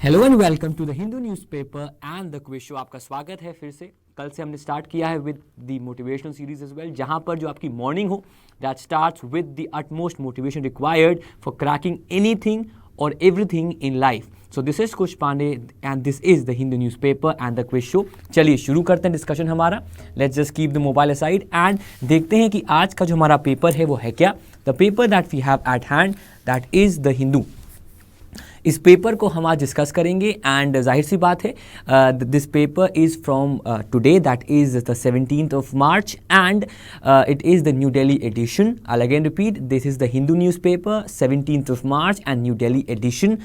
Hello and welcome to the Hindu newspaper and the quiz show. आपका स्वागत है फिर से। कल से हमने स्टार्ट किया है with the motivational series as well, जहां पर जो आपकी मॉर्निंग हो that starts with the utmost motivation required for cracking anything और everything in life. So this is Kush Pandey and this is the Hindu newspaper and the quiz show. चलिए शुरू करते हैं डिस्कशन हमारा। Let's just keep the mobile aside and देखते हैं कि आज का जो हमारा पेपर है वो है क्या। The paper that we have at hand that is the Hindu. इस पेपर को हम आज डिस्कस करेंगे एंड जाहिर सी बात है this paper is from today that is the 17th of March and it is the New Delhi edition. I'll again repeat, this is the Hindu newspaper 17th of March and New Delhi edition,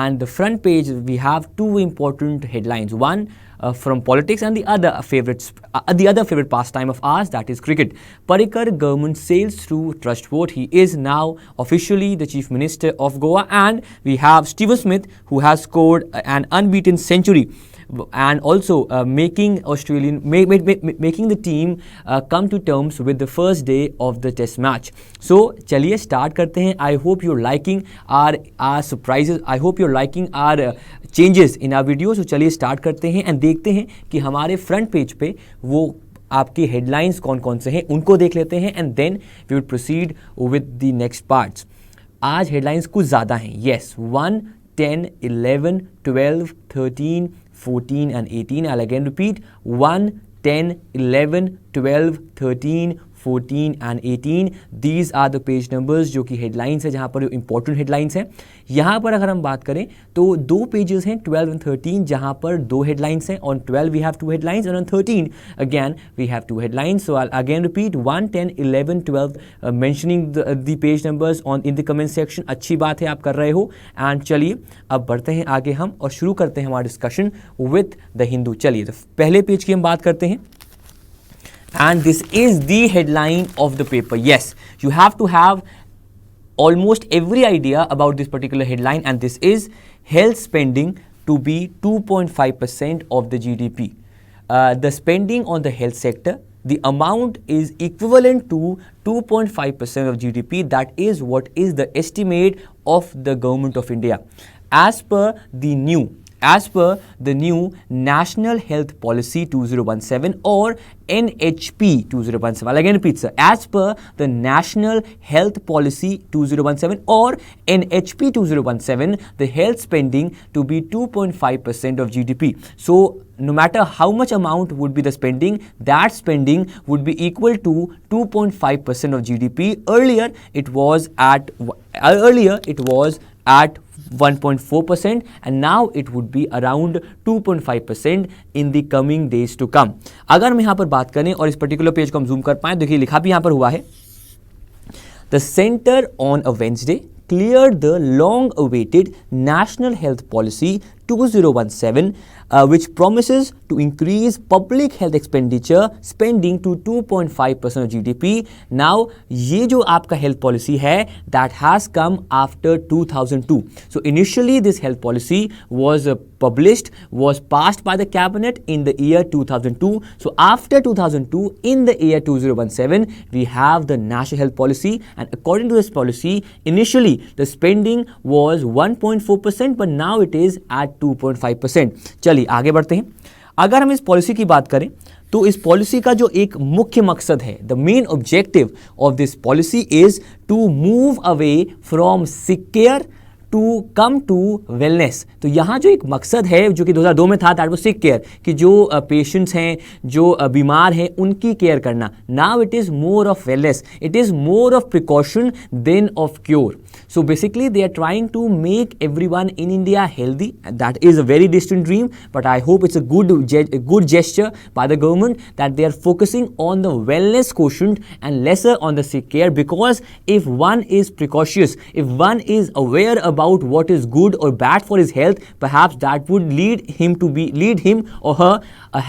and the front page we have two important headlines. One from politics and the other favorite pastime of ours, that is cricket. Parrikar government sails through trust vote. He is now officially the chief minister of Goa, and we have Steve Smith who has scored an unbeaten century and also making the team come to terms with the first day of the test match. So चलिए start करते हैं. I hope you're liking our surprises. I hope you're liking our changes in our videos. So चलिए start करते हैं and देखते हैं कि हमारे front page पे वो आपके हेडलाइंस कौन कौन से हैं उनको देख लेते हैं and then we will proceed with the next parts. आज हेडलाइंस कुछ ज़्यादा हैं. Yes, 1, 10, 11, 12, 13, 14 and 18. I'll again repeat, 1, 10, 11, 12, 13, 14 and 18. These are the page numbers जो कि headlines है, जहाँ पर important headlines हैं. यहाँ पर अगर हम बात करें तो दो pages हैं 12 and 13, जहाँ पर दो headlines हैं. On 12 we have two headlines and on 13 again we have two headlines. So I'll again repeat, 1, 10, 11, 12 mentioning the page numbers in the comment section. अच्छी बात है, आप कर रहे हो. एंड चलिए अब बढ़ते हैं आगे हम और शुरू करते हैं हमारा डिस्कशन विद द हिंदू. चलिए तो पहले पेज की हम बात करते हैं. And this is the headline of the paper. Yes, you have to have almost every idea about this particular headline, and this is health spending to be 2.5% of the GDP. The spending on the health sector, the amount is equivalent to 2.5% of GDP. That is what is the estimate of the government of India. As per the new National Health Policy 2017 or NHP 2017. I'll again repeat, sir. As per the National Health Policy 2017 or NHP 2017, the health spending to be 2.5% of GDP. So no matter how much amount would be the spending, that spending would be equal to 2.5% of GDP. Earlier it was at 1.4% and now it would be around 2.5% in the coming days to come. अगर हम यहाँ पर बात करें और इस particular page को हम जूम कर पाएं, देखिए लिखा भी यहाँ पर हुआ है, The center on a Wednesday cleared the long-awaited National Health Policy 2017, which promises to increase public health expenditure spending to 2.5% of GDP. Now, ये जो आपका health policy है, that has come after 2002. So initially this health policy was was passed by the cabinet in the year 2002. So after 2002, in the year 2017, we have the National Health Policy, and according to this policy, initially the spending was 1.4%, but now it is at 2.5%. चलिए आगे बढ़ते हैं. अगर हम इस policy की बात करें तो इस पॉलिसी का जो एक मुख्य मकसद है, the main objective of this policy is to move away from sick care to come to wellness. तो यहाँ जो एक मकसद है जो कि 2002 में था, दैट वाज सिक केयर, कि जो पेशेंट्स हैं, जो बीमार हैं, उनकी केयर करना. Now it is more of wellness, it is more of precaution than of cure. So basically they are trying to make everyone in India healthy. That is a very distant dream, but I hope it's a good gesture by the government that they are focusing on the wellness quotient and lesser on the sick care, because if one is precautious, if one is aware about what is good or bad for his health, perhaps that would lead him or her a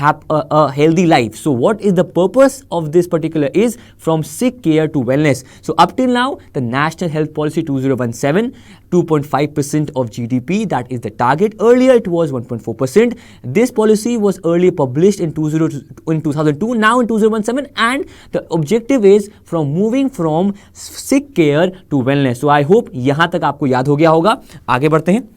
healthy life. So what is the purpose of this particular is from sick care to wellness. So up till now, the National Health Policy 2017, 2.5% of GDP, that is the target. Earlier it was 1.4%. This policy was earlier published in 2002, now in 2017, and the objective is from moving from sick care to wellness. So I hope यहाँ तक आपको याद हो गया होगा. आगे बढ़ते हैं.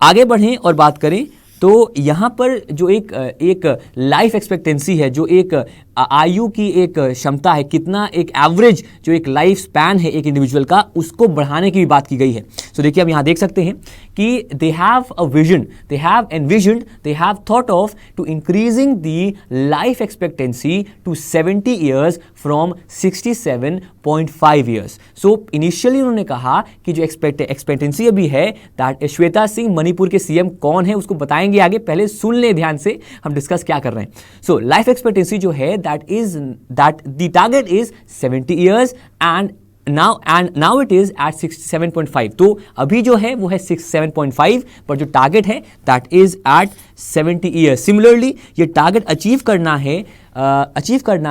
आगे बढ़ें और बात करें तो यहाँ पर जो एक लाइफ एक्सपेक्टेंसी है, जो एक आयु की एक क्षमता है, कितना एक एवरेज जो एक लाइफ स्पैन है एक इंडिविजुअल का, उसको बढ़ाने की भी बात की गई है। सो देखिए आप यहाँ देख सकते हैं कि they have a vision, they have envisioned, they have thought of to increasing the life expectancy to 70 years from 67.5 years. So initially उन्होंने कहा कि जो एक्सपेक्टेंसी अभी है, दैट श्वेता सिंह मणिपुर के सीएम कौन है उसको बताएंगे आगे, पहले सुन ले ध्यान से हम डिस्कस क्या कर रहे हैं। सो लाइफ एक्सपेक्टेंसी जो है that the target is 70 years and now it is at 67.5। तो अभी जो है वो है 67.5, पर जो टारगेट है that is at 70 years. Similarly ये टारगेट अचीव करना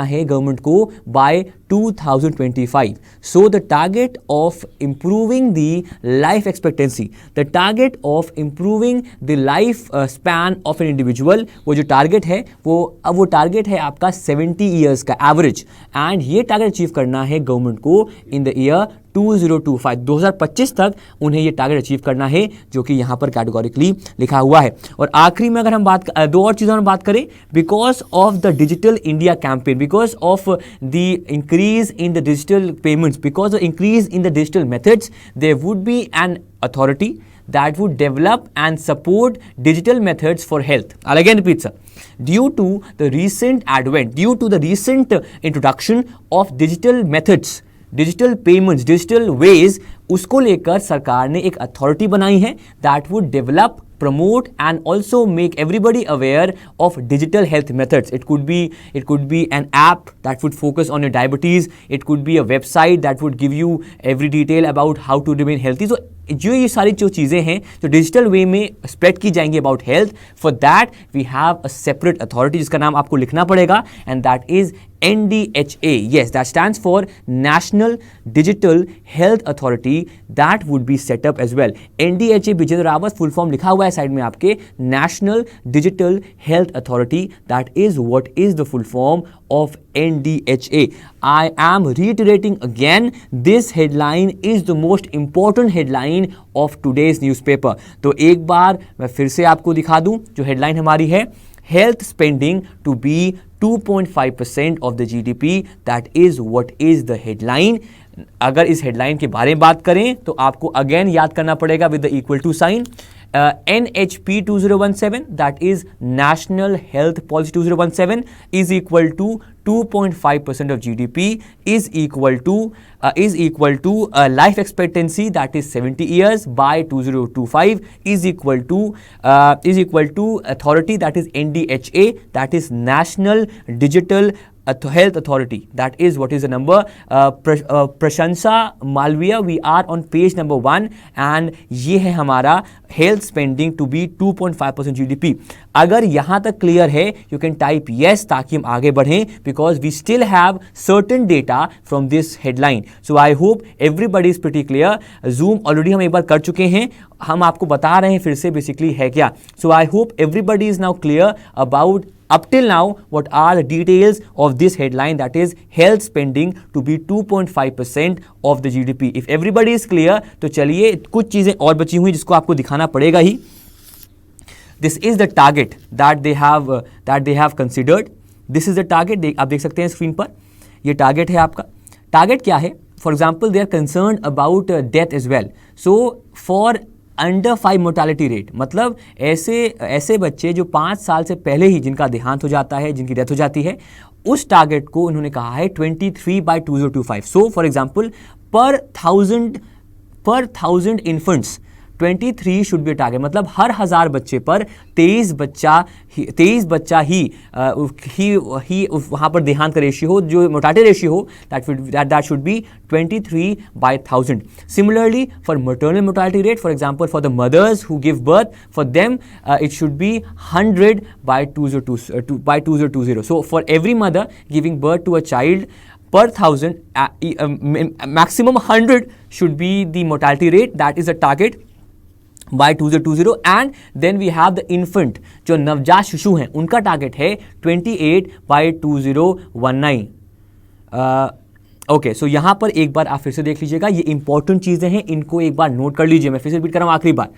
है गवर्नमेंट को by 2025। So the target of improving the life expectancy, the target of improving the life span of an individual, वो जो टारगेट है वो टारगेट है आपका 70 ईयर्स का एवरेज, एंड ये टारगेट अचीव करना है गवर्नमेंट को इन द ईयर 2025 तक उन्हें ये टारगेट अचीव करना है, जो कि यहाँ पर कैटेगोरिकली लिखा हुआ है। और आखिरी में अगर हम दो और चीज़ों में बात करें, because of the digital India campaign, because of the increase in the digital payments, because of increase in the digital methods, there would be an authority that would develop and support digital methods for health. I'll again repeat, sir. Due to the recent introduction of digital methods, digital payments, digital ways, उसको लेकर सरकार ने एक authority बनाई है that would develop, promote and also make everybody aware of digital health methods. It could be an app that would focus on your diabetes. It could be a website that would give you every detail about how to remain healthy. So जो ये सारी जो चीज़ें हैं जो digital वे में spread की जाएंगी about health, for that we have a separate authority जिसका नाम आपको लिखना पड़ेगा, and that is NDHA. Yes, that stands for National Digital Health Authority. That would be set up as well. NDHA Vijendra Rawat full form लिखा हुआ है side में आपके, National Digital Health Authority. That is what is the full form of NDHA. I am reiterating again, this headline is the most important headline of today's newspaper. तो एक बार मैं फिर से आपको दिखा दूं जो हेडलाइन हमारी है, health spending to be 2.5% of the GDP. That is what is the headline. अगर इस हेडलाइन के बारे में बात करें तो आपको अगेन याद करना पड़ेगा with the equal to sign, NHP 2017, that is National Health Policy 2017, is equal to 2.5% of GDP, is equal to life expectancy that is 70 years by 2025, is equal to authority that is NDHA, that is National Digital Health Authority. That is what is the number. Prashansa Malviya, we are on page number 1 and ये है हमारा health spending to be 2.5% GDP. अगर यहाँ तक clear है you can type yes ताकि हम आगे बढ़ें, because we still have certain data from this headline. So I hope everybody is pretty clear. Zoom already हम एक बार कर चुके हैं, हम आपको बता रहे हैं फिर से बेसिकली है क्या. So I hope everybody is now clear about up till now what are the details of this headline, that is health spending to be 2.5% of the GDP. If everybody is clear, तो चलिए कुछ चीज़ें और बची हुई जिसको आपको दिखाना पड़ेगा ही. This is the target that they have considered. This is the target. आप देख सकते हैं स्क्रीन पर, ये टारगेट है आपका. टारगेट क्या है? For example they are concern about death as well. So for under 5 mortality rate, मतलब ऐसे बच्चे जो 5 साल से पहले ही जिनका देहांत हो जाता है, जिनकी डेथ हो जाती है, उस टारगेट को उन्होंने कहा है 23 by 2025. सो फॉर एग्जाम्पल पर thousand infants 23 should be target, मतलब हर 1000 बच्चे पर 23 बच्चा ही वहाँ पर देहांत का रेशियो हो, जो मोर्टालिटी रेशियो हो, that should be 23 by 1000. Similarly, for maternal mortality rate, for example, for the mothers who give birth, for them it should be 100 by 2020. So for every mother giving birth to a child, per 1000, maximum 100 should be the mortality rate. That is the target by 2020. and then we have the infant, जो नवजात शिशु हैं, उनका target है 28 by 2019. Okay, सो यहाँ पर एक बार आप फिर से देख लीजिएगा, ये इंपॉर्टेंट चीज़ें हैं, इनको एक बार नोट कर लीजिए। मैं फिर से रिपीट कर रहा हूँ आखिरी बार,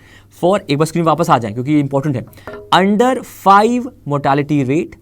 फॉर एक बार स्क्रीन वापस आ जाए क्योंकि ये इंपॉर्टेंट है। Under 5 mortality rate,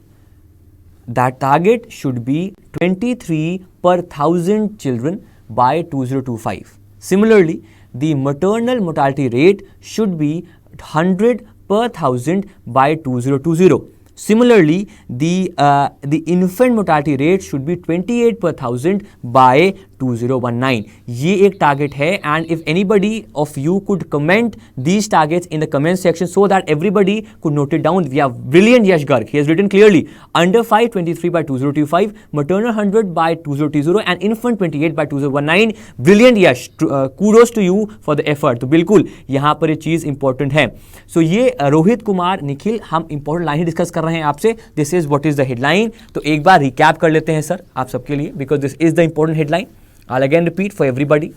that target should be 23 per 1000 children by 2025. Similarly, the maternal mortality rate should be 100 per 1000 by 2020. Similarly, the infant mortality rate should be 28 per 1000 by 2019. ये एक target है, and if anybody of you could comment these targets in the comment section so that everybody could note it down. We have brilliant Yash Garg. He has written clearly under 5 23 by 2025, maternal 100 by 2020 and infant 28 by 2019. Brilliant Yash, kudos to you for the effort. तो बिल्कुल यहाँ पर ये चीज़ important है। सो ये रोहित कुमार निखिल, हम important line ही discuss कर रहे हैं आपसे। This is what is the headline. तो एक बार रिकैप कर लेते हैं सर आप सबके लिए, because this is the important headline. I'll again repeat for everybody.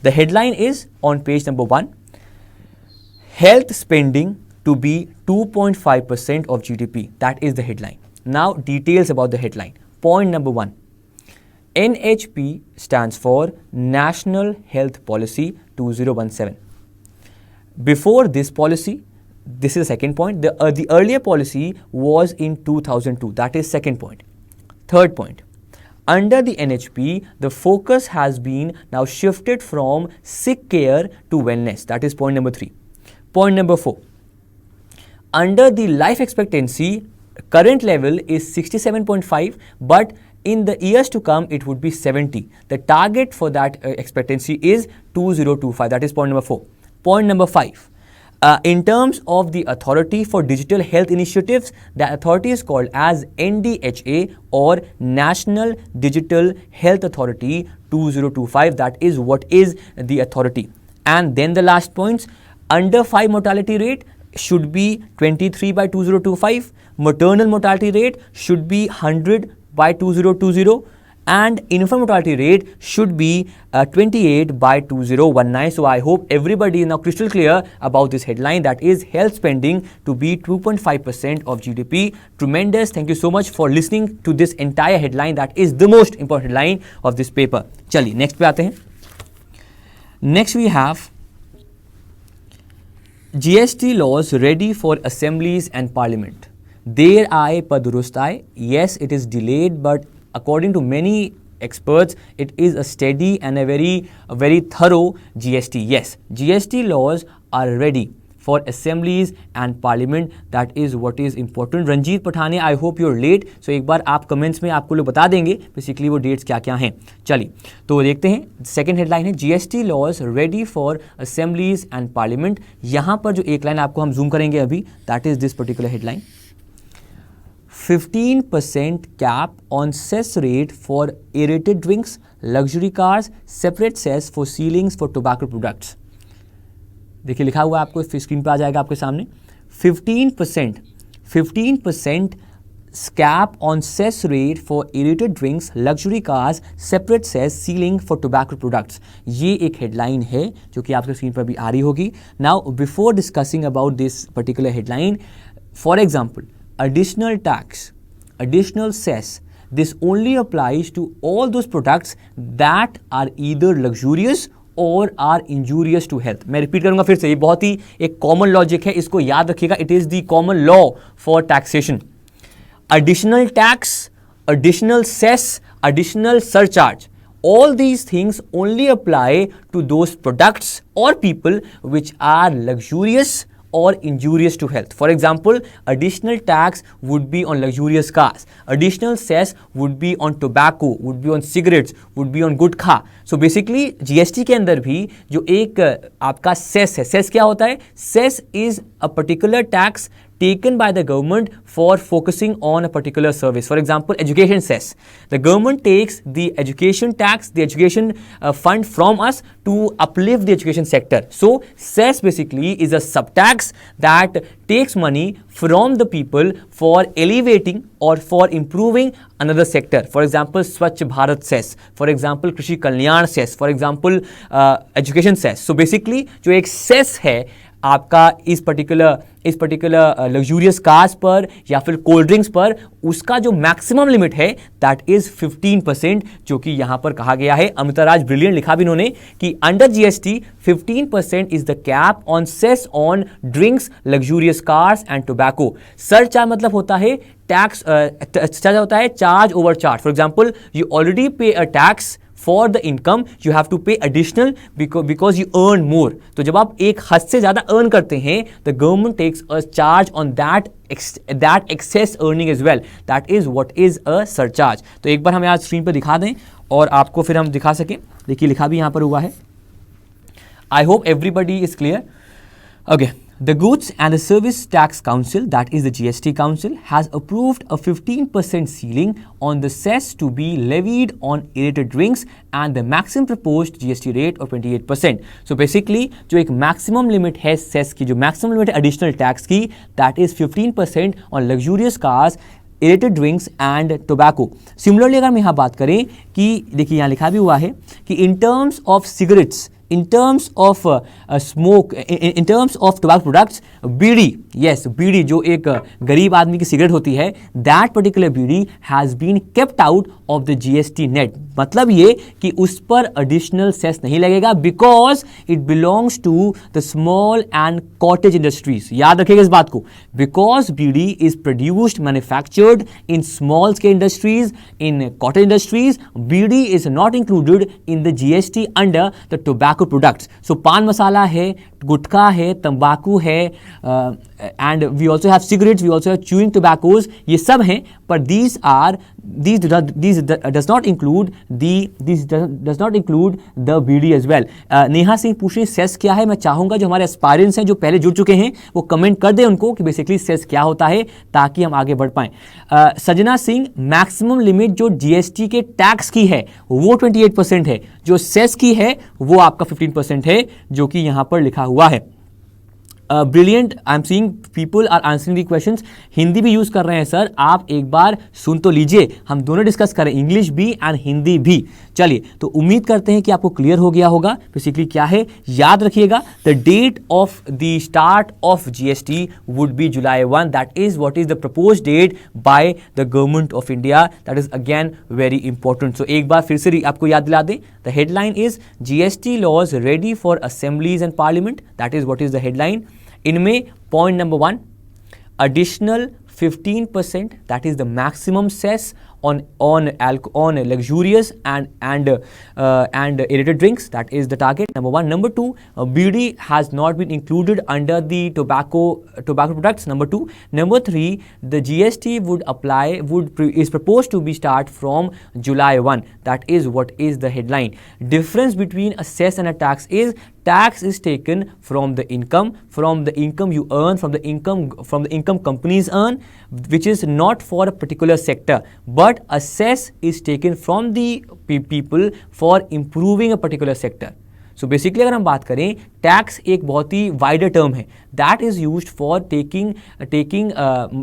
The headline is on page number 1. Health spending to be 2.5% of GDP. That is the headline. Now details about the headline. Point number 1. NHP stands for National Health Policy 2017. Before this policy, this is the second point. The earlier policy was in 2002. That is second point. Third point. Under the NHP, the focus has been now shifted from sick care to wellness. That is point number 3. Point number 4. Under the life expectancy, current level is 67.5, but in the years to come, it would be 70. The target for that expectancy is 2025. That is point number 4. Point number 5. In terms of the Authority for Digital Health Initiatives, the authority is called as NDHA or National Digital Health Authority 2025. That is what is the authority. And then the last points, under 5 mortality rate should be 23 by 2025. Maternal mortality rate should be 100 by 2020. And infant mortality rate should be 28 by 2019. So I hope everybody is now crystal clear about this headline, that is health spending to be 2.5% of GDP. Tremendous. Thank you so much for listening to this entire headline. That is the most important headline of this paper. चलिए next पे आते हैं. Next we have GST laws ready for assemblies and parliament. देर आए पर दुरुस्त आए. Yes, it is delayed, but according to many experts, it is a steady and a very thorough GST. Yes, GST laws are ready for assemblies and parliament. That is what is important. Ranjit पठाने, I hope you're late. So एक बार आप comments में आपको लोग बता देंगे basically वो dates क्या क्या हैं. चलिए तो देखते हैं. सेकेंड हेडलाइन है GST laws ready for assemblies and parliament. यहाँ पर जो एक लाइन आपको हम जूम करेंगे अभी, that is this particular headline. 15% cap on cess rate for aerated drinks, luxury cars, separate cess for ceilings for tobacco products. देखिए लिखा हुआ है आपको स्क्रीन पे आ जाएगा आपके सामने. 15% cap on cess rate for aerated drinks, luxury cars, separate cess ceiling for tobacco products. ये एक हेडलाइन है जो कि आपके स्क्रीन पर भी आ रही होगी. Now before discussing about this particular headline, for example, additional tax, additional cess, this only applies to all those products that are either luxurious or are injurious to health. मैं repeat करूंगा फिर से, ये बहुत ही एक कॉमन लॉजिक है, इसको याद रखिएगा. It is the common law for taxation. additional tax, additional cess, additional surcharge, all these things only apply to those products or people which are luxurious or injurious to health. For example, additional tax would be on luxurious cars, additional cess would be on tobacco, would be on cigarettes, would be on gutkha. So basically GST के अंदर भी जो एक आपका cess है, cess क्या होता है? Cess is a particular tax taken by the government for focusing on a particular service. For example, education cess. The government takes the education tax, the education fund from us to uplift the education sector. So, cess basically is a subtax that takes money from the people for elevating or for improving another sector. For example, Swachh Bharat cess. For example, Krishi Kalyan cess. For example, education cess. So basically, जो एक cess है आपका इस particular luxurious cars पर या फिर cold drinks पर उसका जो मैक्सिमम लिमिट है दैट इज 15%, जो कि यहां पर कहा गया है। अमिताराज ब्रिलियंट लिखा भी इन्होंने कि under GST 15% is the cap on cess on drinks, luxurious cars and tobacco. Surcharge मतलब होता है टैक्स, चार्ज होता है charge over charge. For example, you already pay a tax for the income, you have to pay additional because you earn more. तो जब आप एक हद से ज्यादा अर्न करते हैं, the government takes a charge on that excess earning as well. That is what is a surcharge. तो एक बार हम यहाँ स्क्रीन पर दिखा दें और आपको फिर हम दिखा सकें। देखिए लिखा भी यहाँ पर हुआ है। I hope everybody is clear. Okay, the Goods and the Service Tax Council, that is the GST Council, has approved a 15% ceiling on the cess to be levied on aerated drinks and the maximum proposed GST rate of 28%. So basically, जो एक maximum limit है cess की, जो maximum limit है additional tax की, that is 15% on luxurious cars, aerated drinks and tobacco. Similarly, अगर हम यहाँ बात करें कि देखिए यहाँ लिखा भी हुआ है कि in terms of cigarettes, in terms of smoke, in terms of tobacco products, bidi, yes, बीड़ी जो एक गरीब आदमी की सिगरेट होती है, that particular bidi has been kept out of the GST net. मतलब ये कि उस पर additional cess नहीं लगेगा because it belongs to the small and cottage industries. याद रखिएगा इस बात को, because bidi is produced, manufactured in small scale industries, in cottage industries, bidi is not included in the GST under the tobacco products. So paan masala है, गुटखा है, तंबाकू है, and we also have cigarettes, we also have chewing tobaccos, ये सब हैं, पर these does not include the bidi as well. Neha Singh पूछ रही सेस क्या है। मैं चाहूंगा जो हमारे एस्पायरेंट्स हैं जो पहले जुड़ चुके हैं वो कमेंट कर दें उनको कि बेसिकली सेस क्या होता है ताकि हम आगे बढ़ पाएं। सजना सिंह, मैक्सिमम लिमिट जो जीएसटी के टैक्स की है वो 28% है, जो सेस की है वो आपका 15% है, जो कि यहां पर लिखा हुआ है। Brilliant, I am seeing people are answering the questions. Hindi भी यूज कर रहे हैं सर, आप एक बार सुन तो लीजिए, हम दोनों डिस्कस करें, इंग्लिश भी एंड हिंदी भी। चलिए, तो उम्मीद करते हैं कि आपको क्लियर हो गया होगा बेसिकली क्या है। याद रखिएगा, the date of the start of GST would be July 1, that is what is the propose date by the government of India. That is again very important. So एक बार फिर से आपको याद दिला दें, the headline is GST laws ready for assemblies and parliament. That is what is the headline. इनमें point number 1, additional 15%, that is the maximum cess on luxurious and aerated drinks. That is the target, number 1. Number 2, BD has not been included under the tobacco products, number 2. Number 3, the GST is proposed to be start from July 1. That is what is the headline. Difference between a cess and a tax is tax is taken from the income you earn, from the income companies earn, which is not for a particular sector, but a cess is taken from the people for improving a particular sector. So basically अगर हम बात करें, tax एक बहुत ही wider term है, that is used for taking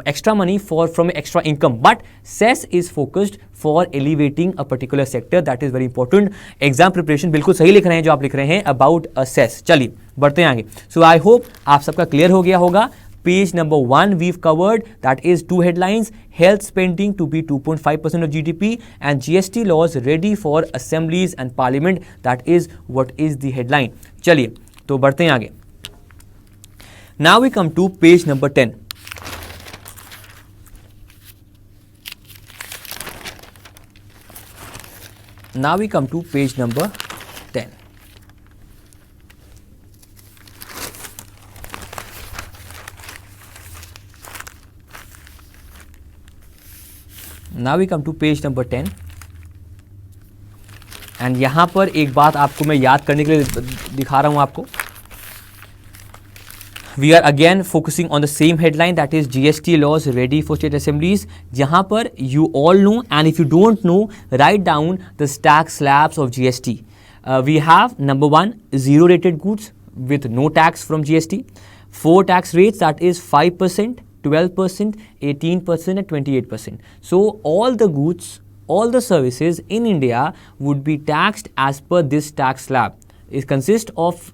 extra money from extra income, but cess is focused for elevating a particular sector. That is very important. Exam preparation बिल्कुल सही लिख रहे हैं जो आप लिख रहे हैं अबाउट अ सेस। चलिए बढ़ते हैं आगे। सो आई होप आप सबका क्लियर हो गया होगा। Page number 1 we've covered, that is 2 headlines: health spending to be 2.5% of GDP and GST laws ready for assemblies and parliament. That is what is the headline. चलिए तो बढ़ते हैं आगे। Now we come to page number 10. Now we come to page number 10. Now we come to page number 10 and यहाँ पर एक बात आपको मैं याद करने के लिए दिखा रहा हूँ आपको। We are again focusing on the same headline, that is GST laws ready for state assemblies. जहाँ पर you all know, and if you don't know, write down the tax slabs of GST. We have number 1, zero rated goods with no tax from GST. 4 tax rates, that is 5%, 12%, 18% and 28%. So all the goods, all the services in India would be taxed as per this tax slab. it consists of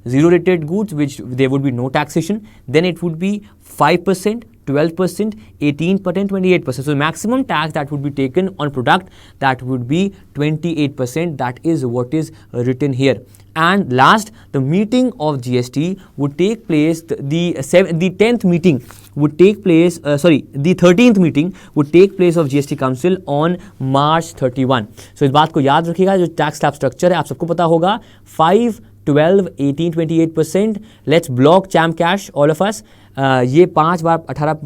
zero rated goods, which there would be no taxation. Then it would be 5%, 12%, 18%, 28%. So maximum tax that would be taken on product, that would be 28%. That is what is written here. And last, the meeting of GST would take place, the 10th meeting would take place, the 13th meeting would take place of GST Council on March 31. So इस बात को याद रखिएगा, जो tax slab structure है आप सबको पता होगा, 5, 12, 18, 28%. लेट्स ब्लॉक चैम कैश ऑल ऑफ अस. ये 5 बार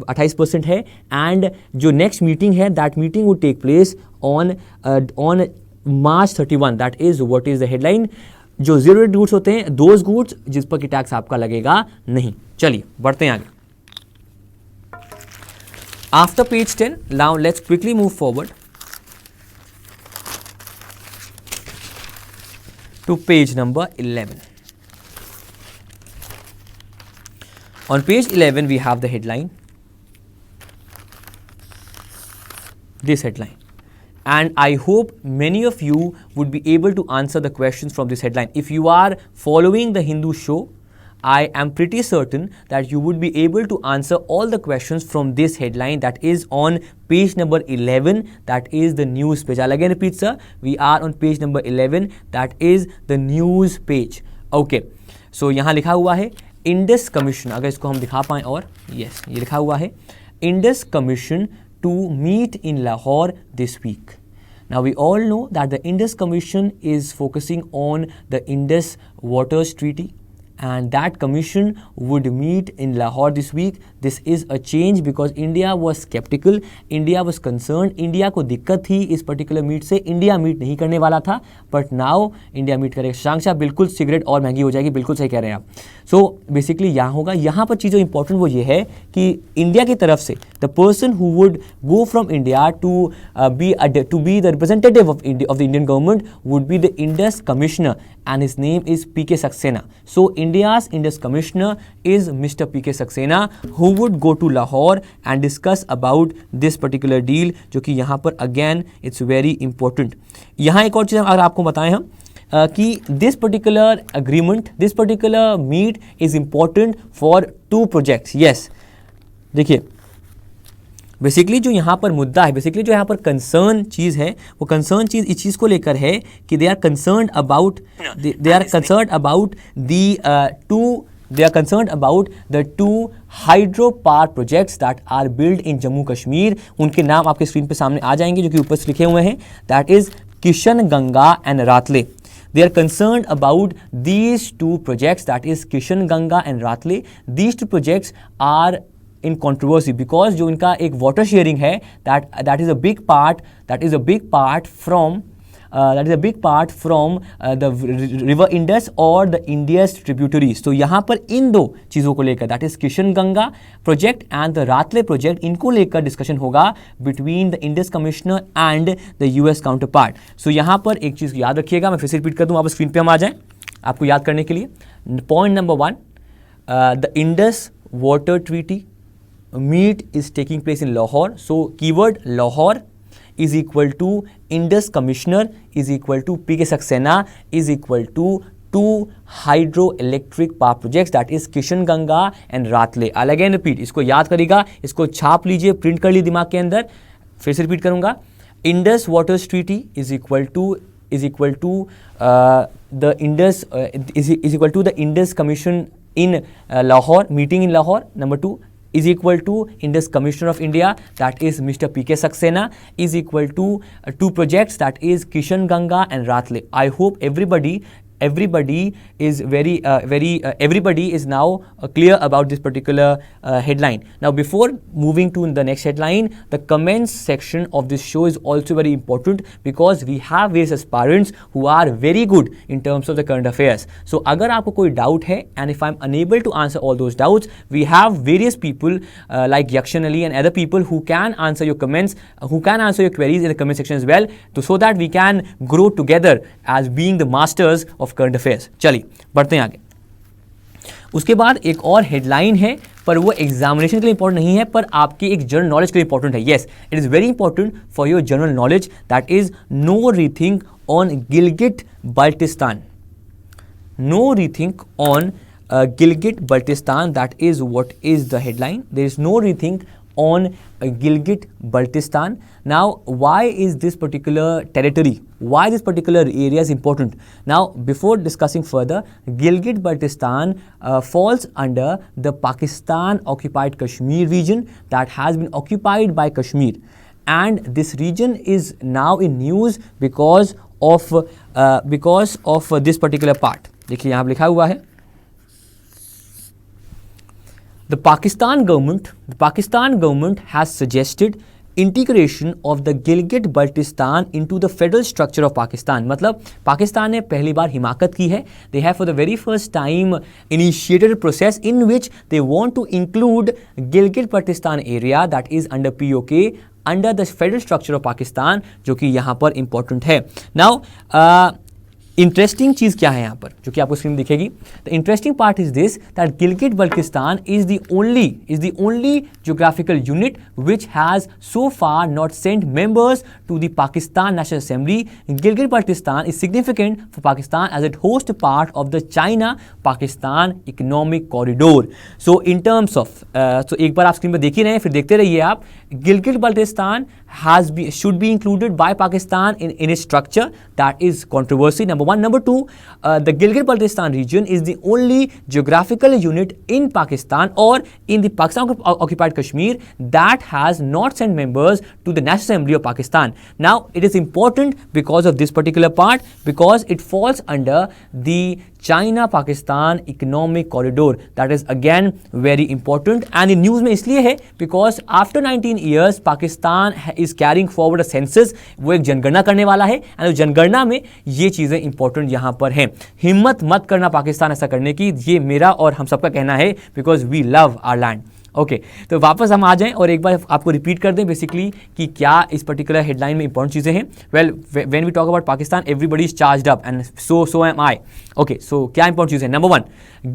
28% है. एंड जो नेक्स्ट मीटिंग है, that meeting would take place on March 31. That is what is the headline. जो जीरो रेट गुड्स होते हैं, दोज गुड्स जिस पर की टैक्स आपका लगेगा नहीं. चलिए बढ़ते हैं आगे. After page 10, now let's quickly move forward to page number 11. On page 11 we have the headline, this headline, and I hope many of you would be able to answer the questions from this headline. If you are following the Hindu show, I am pretty certain that you would be able to answer all the questions from this headline that is on page number 11, that is the news page. I'll again repeat, sir, we are on page number 11, that is the news page. Okay, so यहाँ लिखा हुआ है Indus Commission, अगर इसको हम दिखा पाएँ, और yes, ये लिखा हुआ है Indus Commission to meet in Lahore this week. Now we all know that the Indus Commission is focusing on the Indus Waters Treaty, and that commission would meet in Lahore this week. This is a change because India was skeptical, India was concerned, India को दिक्कत थी इस particular meet से, India meet नहीं करने वाला था, but now India meet करेगा. शशांक साहब, बिल्कुल सिगरेट और महंगी हो जाएगी, बिल्कुल सही कह रहे हैं आप. So basically यहाँ होगा, यहाँ पर चीज़ जो important वो ये है कि इंडिया की तरफ से the person who would go from India to be the representative of the Indian government would be the Indus Commissioner, and his name is P.K. Saxena. So India's Indus Commissioner is Mr. P.K. Saxena, who would go to Lahore and discuss about this particular deal, जो कि यहाँ पर again it's very important. यहाँ एक और चीज़ अगर आपको बताएं हम कि this particular agreement, this particular meet is important for 2 projects. Yes, देखिए बेसिकली जो यहाँ पर मुद्दा है, बेसिकली जो यहाँ पर कंसर्न चीज़ है, वो कंसर्न चीज़ इस चीज़ को लेकर है कि they are concern about the two hydropower projects that are built in Jammu Kashmir. उनके नाम आपके स्क्रीन पे सामने आ जाएंगे जो कि ऊपर से लिखे हुए हैं. That is Kishan Ganga and Ratle. They are concerned about these 2 projects, that is Kishan Ganga and Ratle. These 2 projects are in controversy because जो इनका एक water sharing है, that is a big part from the river Indus or the Indus tributaries. तो यहाँ पर इन 2 चीज़ों को लेकर, that is Kishan Ganga project and the Ratle project, इनको लेकर डिस्कशन होगा between the Indus Commissioner and the US counterpart. So यहाँ पर एक चीज़ याद रखिएगा, मैं फिर से रिपीट कर दूँ, आप स्क्रीन पे हम आ जाएं आपको याद करने के लिए. Point number 1, the Indus Water Treaty meet is taking place in Lahore. So keyword Lahore is equal to Indus Commissioner is equal to P.K. Saxena is equal to 2 hydroelectric power projects, that is Kishan Ganga and Ratle. I'll again repeat, इसको याद करिएगा, इसको छाप लीजिए, print कर लीजिए दिमाग के अंदर. फिर से रिपीट करूंगा, Indus Waters Treaty is equal to the Indus Commission in Lahore, meeting in Lahore. Number 2 is equal to Indus Commissioner of India, that is Mr. P.K. Saxena, is equal to 2 projects, that is Kishan Ganga and Ratle. I hope everybody is everybody is now clear about this particular headline. Now before moving to the next headline, the comments section of this show is also very important because we have various aspirants who are very good in terms of the current affairs. So अगर आपको कोई doubt है, and if I'm unable to answer all those doubts, we have various people like Yakshan Ali and other people who can answer your comments, who can answer your queries in the comment section as well, so that we can grow together as being the masters of current affairs. चलिए बढ़ते हैं आगे. उसके बाद एक और headline है, पर वो एग्जामिनेशन के लिए इंपॉर्टेंट नहीं है, पर आपकी एक जनरल नॉलेज के लिए इंपॉर्टेंट है. Yes, it is very important for your general knowledge. That is no rethink on Gilgit Baltistan. no rethink on Gilgit Baltistan. That is what is the headline. There is no rethink on Gilgit Baltistan. Now, why is this particular territory, why this particular area is important? Now, before discussing further, Gilgit Baltistan falls under the Pakistan occupied Kashmir region that has been occupied by Kashmir, and this region is now in news because of this particular part. देखिए यहाँ पे लिखा हुआ है, The Pakistan government has suggested integration of the Gilgit-Baltistan into the federal structure of Pakistan. मतलब पाकिस्तान ने पहली बार हिमाकत की है. They have for the very first time initiated a process in which they want to include Gilgit-Baltistan area that is under POK under the federal structure of Pakistan, जो कि यहाँ पर important है. Now, इंटरेस्टिंग चीज़ क्या है यहाँ पर जो कि आपको स्क्रीन दिखेगी? The interesting part is this that Gilgit Baltistan is the only geographical unit which has so far not sent members to the Pakistan national assembly. Gilgit Baltistan is significant for Pakistan as it hosts part of the China Pakistan economic corridor. So in terms of तो एक बार आप screen पर देख ही रहे हैं, फिर देखते रहिए आप. Gilgit Baltistan should be included by Pakistan in its structure. That is controversy, number one. Number two, the Gilgit Baltistan region is the only geographical unit in Pakistan or in the Pakistan occupied Kashmir that has not sent members to the National Assembly of Pakistan. Now, it is important because of this particular part, because it falls under the China Pakistan economic corridor. That is again very important, and in news में इसलिए है because after 19 years Pakistan is carrying forward a census. वो एक जनगणना करने वाला है, and उस जनगणना में ये चीज़ें important यहाँ पर हैं. हिम्मत मत करना पाकिस्तान ऐसा करने की, ये मेरा और हम सबका कहना है, because we love our land. Okay तो वापस हम आ जाएं और एक बार आपको रिपीट कर दें बेसिकली कि क्या इस पर्टिकुलर हेडलाइन में इंपॉर्टेंट चीज़ें हैं. Well, when we talk about Pakistan everybody is charged up and so am I. Okay so क्या इंपॉर्टेंट चीज़ है? Number one,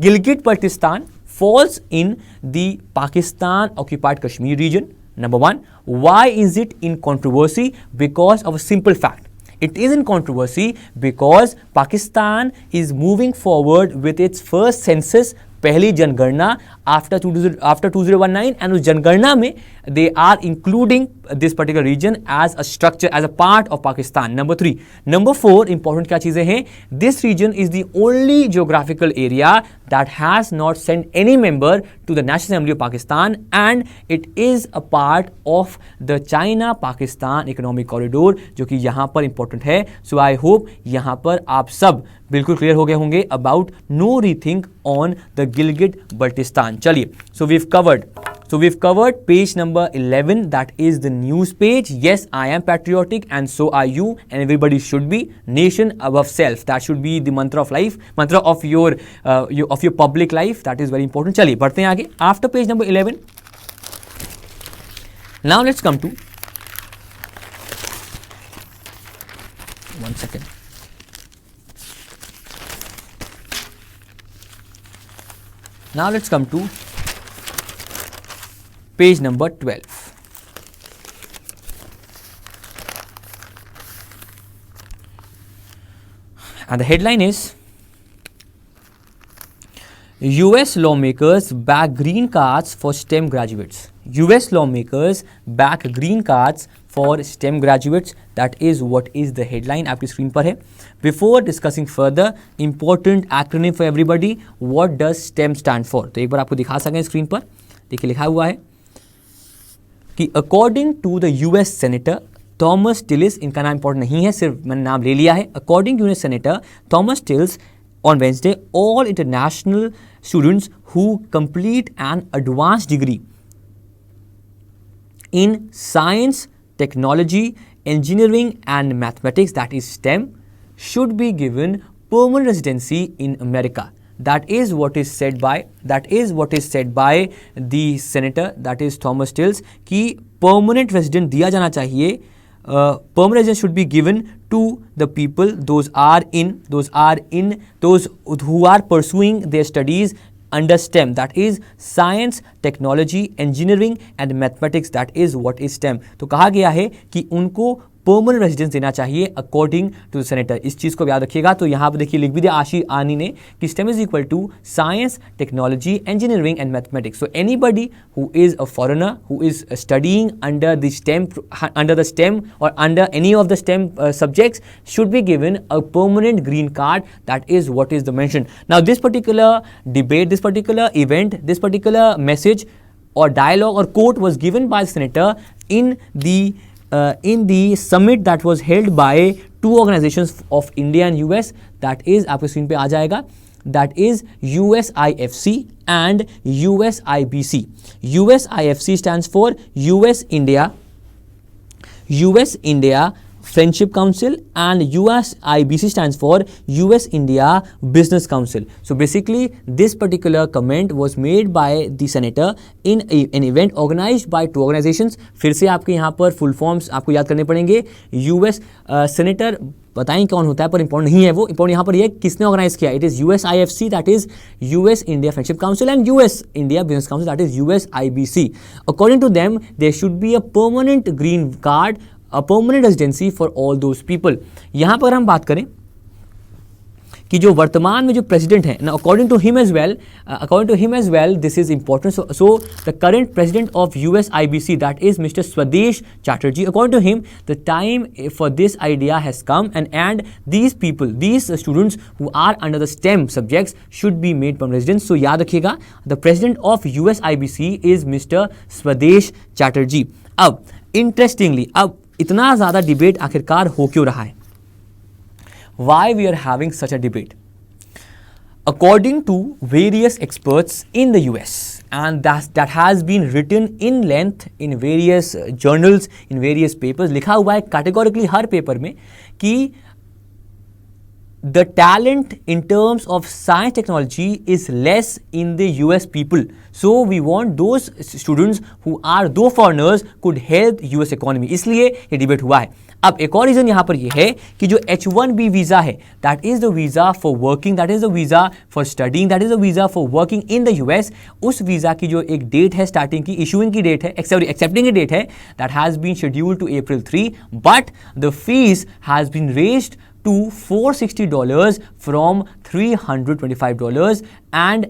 Gilgit Baltistan falls in the Pakistan occupied Kashmir region. Number one, why is it in controversy? Because of a simple fact. It is in controversy because Pakistan is moving forward with its first census, पहली जनगणना after 2019, and उस जनगणना में they are including this particular region as a structure, as a part of Pakistan. Number three. Number four, important क्या चीज़ें हैं? This region is the only geographical area that has not sent any member to the National Assembly of Pakistan, and it is a part of the China-Pakistan economic corridor, जो कि यहाँ पर important है. So I hope यहाँ पर आप सब बिल्कुल क्लियर हो गए होंगे about no rethink on the Gilgit-Baltistan. चलिए, so we've covered page number 11, that is the news page. Yes, I am patriotic and so are you, and everybody should be. Nation above self, that should be the mantra of life, mantra of your public life. That is very important. चलिए बढ़ते हैं आगे. After page number 11, now let's come to one second. Now let's come to page number 12. And the headline is US lawmakers back green cards for STEM graduates. US lawmakers back green cards for STEM graduates. That is what is the headline आपकी screen पर है. Before discussing further, important acronym for everybody. What does STEM stand for? तो एक बार आपको दिखा सकें screen पर. देखिए लिखा हुआ है कि according to the US senator Thomas Tillis, इनका नाम इंपॉर्टेंट नहीं है, सिर्फ मैंने नाम ले लिया है. According US senator Thomas Tillis, on Wednesday, all international students who complete an advanced degree in science, technology, engineering and mathematics, that is STEM, should be given permanent residency in America. That is what is said by the senator, that is Thomas Tillis, कि permanent resident दिया जाना चाहिए. Permanent residence should be given to the people those who are pursuing their studies under STEM, that is science, technology, engineering and mathematics. That is what is STEM. तो कहा गया है कि उनको परमानेंट रेजिडेंस देना चाहिए अकॉर्डिंग टू द सेनेटर। इस चीज को याद रखिएगा। तो यहाँ पर देखिए लिख भी दिया आशी आनी ने कि STEM is equal to science, technology, engineering and mathematics. So anybody who is a foreigner who is studying under the STEM or under any of the STEM subjects should be given a permanent green card. That is what is the mention. Now this particular debate, this particular event, this particular message or dialogue or quote was given by the senator in the summit that was held by two organizations of India and US. That is आपके screen पे आ जाएगा. That is USIFC and USIBC. USIFC stands for US India Friendship Council and USIBC stands for US India Business Council. So basically this particular comment was made by the senator in an event organized by two organizations. फिर से आपके यहाँ पर full forms आपको याद करने पड़ेंगे. US senator बताएं कौन होता है पर इंपॉर्टेंट नहीं है वो, इंपॉर्टेंट यहाँ पर ये किसने ऑर्गेनाइज किया. It is USIFC that is US India Friendship Council and US India Business Council that is USIBC. According to them there should be a permanent green card, a permanent residency for all those people. यहाँ पर हम बात करें कि जो वर्तमान में जो प्रेसिडेंट हैं, according to him as well this is important. So the current president of USIBC that is mister Swadesh Chatterjee. According to him the time for this idea has come and these people, these students who are under the STEM subjects should be made permanent residents. So याद रखिएगा the president of USIBC is mister Swadesh Chatterjee. अब interestingly, अब इतना ज़्यादा debate आखिरकार हो क्यों रहा है? Why we are having such a debate? According to various experts in the US, and that has been written in length in various journals, in various papers, लिखा हुआ है categorically हर पेपर में कि the talent in terms of science technology is less in the US people. So we want those students who are though foreigners could help US economy. इसलिए ये debate हुआ है. अब एक और रीजन यहाँ पर ये है कि जो H1B वीजा है that is the visa for working, that is the visa for studying, that is the visa for working in the US. उस वीजा की जो एक डेट है स्टार्टिंग की, इशूइंग की डेट है, एक्सेप्टिंग की डेट है, that has been scheduled to April 3, but the fees has been raised to $460 from $325. And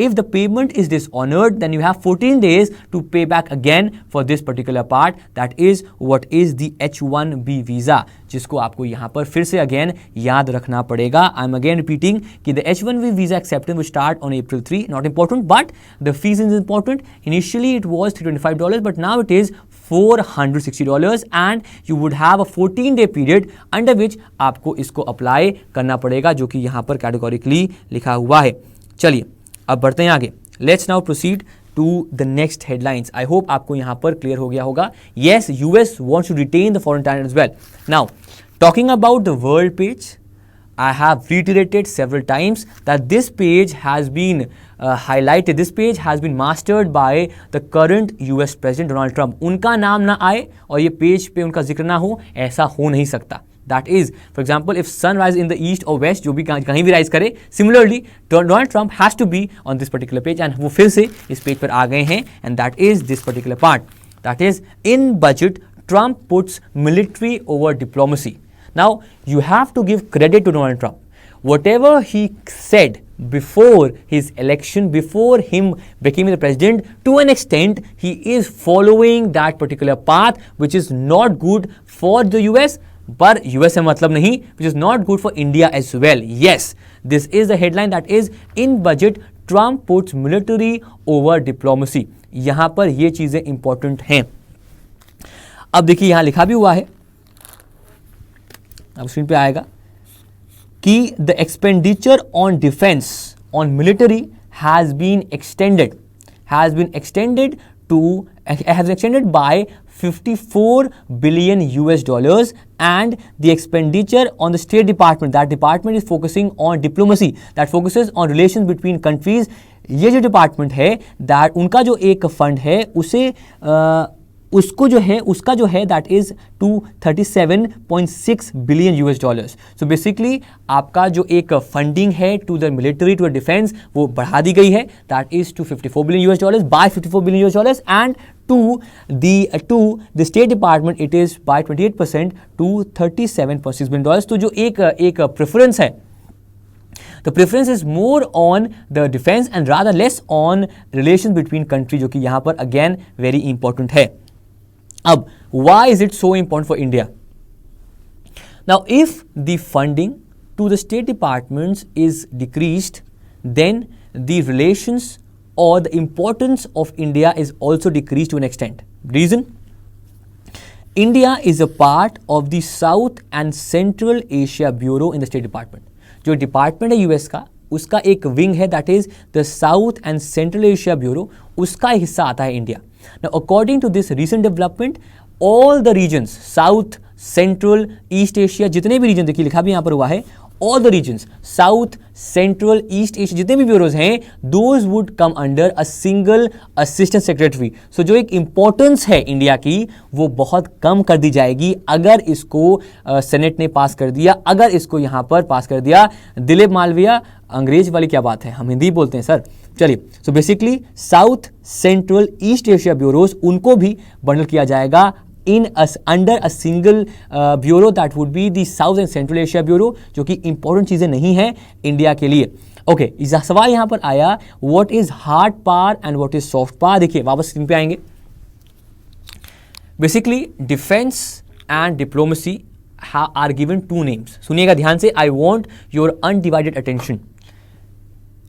if the payment is dishonored, then you have 14 days to pay back again for this particular part. That is what is the H1B visa, जिसको आपको यहाँ पर फिर से again याद रखना पड़ेगा. I'm again repeating कि the H1B visa acceptance will start on April 3. Not important, but the fees is important. Initially it was $325, but now it is $460, and you would have a 14-day period under which आपको इसको apply करना पड़ेगा, जो कि यहाँ पर categorically लिखा हुआ है. चलिए अब बढ़ते हैं आगे. Let's now proceed to the next headlines. I hope आपको यहाँ पर क्लियर हो गया होगा. Yes, US wants to retain the foreign talent as well. Now, talking about the world page, I have reiterated several times that this page has been highlighted. This page has been mastered by the current US President Donald Trump. उनका नाम ना आए और ये page पे उनका जिक्र ना हो, ऐसा हो नहीं सकता. That is, for example, if sun rises in the east or west, जो भी कहीं भी राइज करे, similarly Donald Trump has to be on this particular page, and वो फिर से इस पेज पर आ गए हैं, and that is this particular part. That is, in budget, Trump puts military over diplomacy. Now, you have to give credit to Donald Trump. Whatever he said before his election, before him becoming the president, to an extent, he is following that particular path, which is not good for the US. पर US से मतलब नहीं, which is not good for India as well. Yes, this is the headline, that is, in budget Trump puts military over diplomacy. यहाँ पर ये चीजें important हैं. अब देखिए यहाँ लिखा भी हुआ है, अब स्क्रीन पे आएगा कि the expenditure on defense, on military has been extended by $54 billion, and the expenditure on the State Department, that department is focusing on diplomacy, that focuses on relations between countries. ये जो department है that उनका जो एक fund है उसे उसका जो है that is to $37.6 billion. So basically आपका जो एक फंडिंग है to the military, to the defence, वो बढ़ा दी गई है, that is to $54 billion, by $54 billion, and to the State Department it is by 28% to $37.6 billion. तो जो एक preference है, the preference is more on the defense and rather less on relations between countries, जो कि यहाँ पर again very important है. अब why is it so important for India? Now if the funding to the State Departments is decreased, then the relations or the importance of India is also decreased to an extent. Reason? India is a part of the South and Central Asia Bureau in the State Department. जो department है US का, उसका एक wing है, that is the south and central Asia bureau, उसका हिस्सा आता है India. Now according to this recent development, all the regions, south, central, east Asia, जितने भी रीजन, देखिए लिखा भी यहाँ पर हुआ है, all the regions, South, Central, East Asia, जितने भी ब्यूरोज हैं, those would come under a single assistant secretary. So जो एक importance है इंडिया की, वो बहुत कम कर दी जाएगी अगर इसको सेनेट ने पास कर दिया, अगर इसको यहाँ पर पास कर दिया. दिलीप मालविया, अंग्रेज वाली क्या बात है, हम हिंदी बोलते हैं सर. चलिए, so basically south, central, east Asia bureaus, उनको भी बंडल किया जाएगा under a single bureau, that would be the South and Central Asia Bureau, जो कि important चीज़ें नहीं है इंडिया के लिए. ओके, इस सवाल यहाँ पर आया, what is hard power and what is soft power. देखिए वापस स्क्रीन पे आएंगे. Basically defense and diplomacy are given two names. सुनिएगा ध्यान से, I want your undivided attention.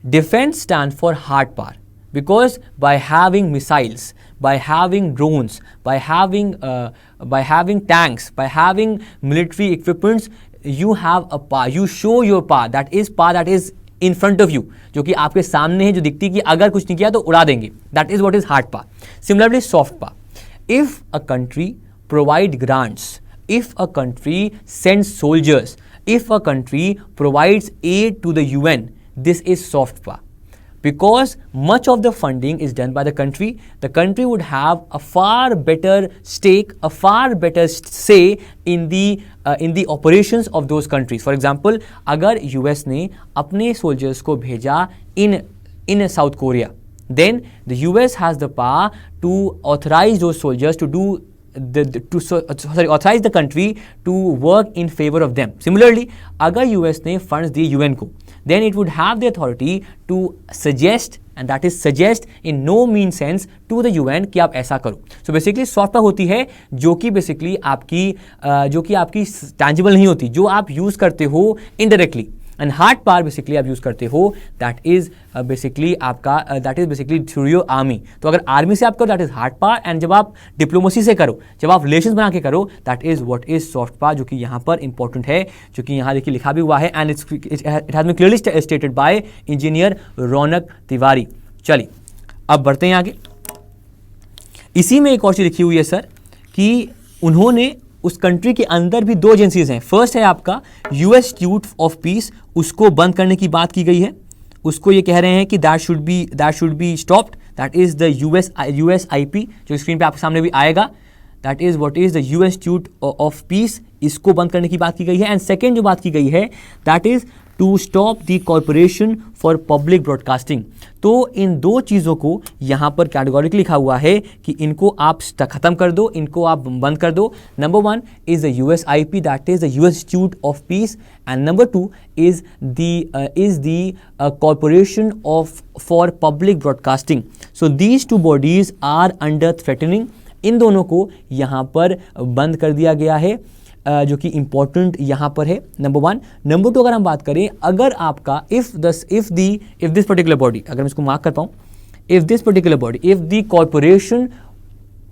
Defense stands for hard power because by having missiles, by having drones, by having tanks, by having military equipments, you have a power, you show your power, that is in front of you, जो कि आपके सामने है, जो दिखती कि अगर कुछ नहीं किया तो उड़ा देंगे. That is what is hard power. Similarly, soft power. If a country provide grants, if a country sends soldiers, if a country provides aid to the UN, this is soft power. Because much of the funding is done by the country would have a far better stake, a far better say in the operations of those countries. For example, अगर US ने अपने soldiers को भेजा in South Korea, then the US has the power to authorize those soldiers to do authorize the country to work in favor of them. Similarly, अगर US ने funds दिए UN को, then it would have the authority to suggest, and that is suggest in no mean sense to the UN कि आप ऐसा करो. So basically soft power होती है जो कि basically आपकी tangible नहीं होती, जो आप use करते हो indirectly. And hard power basically आप यूज करते हो, दैट इज बेसिकली आपका that is basically through your army. तो अगर आर्मी से आप करो that is hard power, and जब आप डिप्लोमेसी से करो, जब आप रिलेशंस बना के करो, that is what is soft power, जो कि यहाँ पर इंपॉर्टेंट है, जो कि यहाँ देखिए लिखा भी हुआ है, and it has been clearly stated by engineer Raunak Tiwari. चलिए अब बढ़ते हैं आगे. इसी में एक और चीज लिखी हुई है सर कि उन्होंने उस कंट्री के अंदर भी दो एजेंसीज हैं. फर्स्ट है आपका यूएस इंस्टीट्यूट ऑफ पीस, उसको बंद करने की बात की गई है. उसको ये कह रहे हैं कि that should be stopped. That is the USIP, जो स्क्रीन पे आपके सामने भी आएगा. That is what is the US institute of piece, इसको बंद करने की बात की गई है. एंड सेकेंड जो बात की गई है, that is to stop the corporation for public broadcasting. तो इन दो चीज़ों को यहाँ पर कैटेगोरिकली लिखा हुआ है कि इनको आप ख़त्म कर दो, इनको आप बंद कर दो. Number one is the USIP, that is the US institute of peace, and number two is the corporation for public broadcasting. So these two bodies are under threatening. इन दोनों को यहाँ पर बंद कर दिया गया है, जो कि इंपॉर्टेंट यहाँ पर है. Number one. नंबर टू, अगर हम बात करें, अगर आपका इफ दिस पर्टिकुलर बॉडी, अगर मैं इसको मार्क कर पाऊँ, if this particular body, if the corporation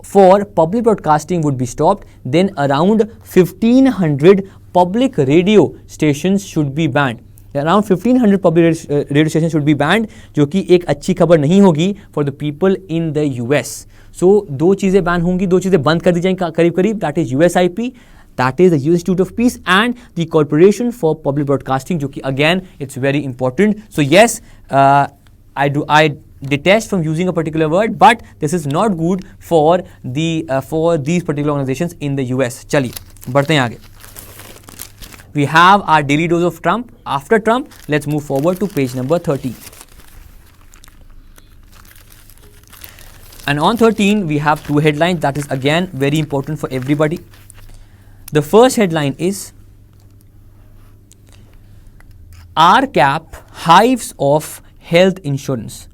for public broadcasting would be stopped, then around 1500 public radio station should be banned. Around 1500 public radio station should be banned, जो कि एक अच्छी खबर नहीं होगी for the people in the US. So दो चीज़ें ban होंगी, दो चीज़ें बंद कर दी जाएंगी करीब करीब. That is USIP, that is the US Institute of Peace, and the Corporation for Public Broadcasting, जो कि again it's very important. So yes, I detest from using a particular word, but this is not good for these particular organizations in the US. चलिए बढ़ते हैं आगे. We have our daily dose of Trump. After Trump, let's move forward to page number 30. And on 13, we have two headlines that is again very important for everybody. The first headline is RCAP hives of health insurance.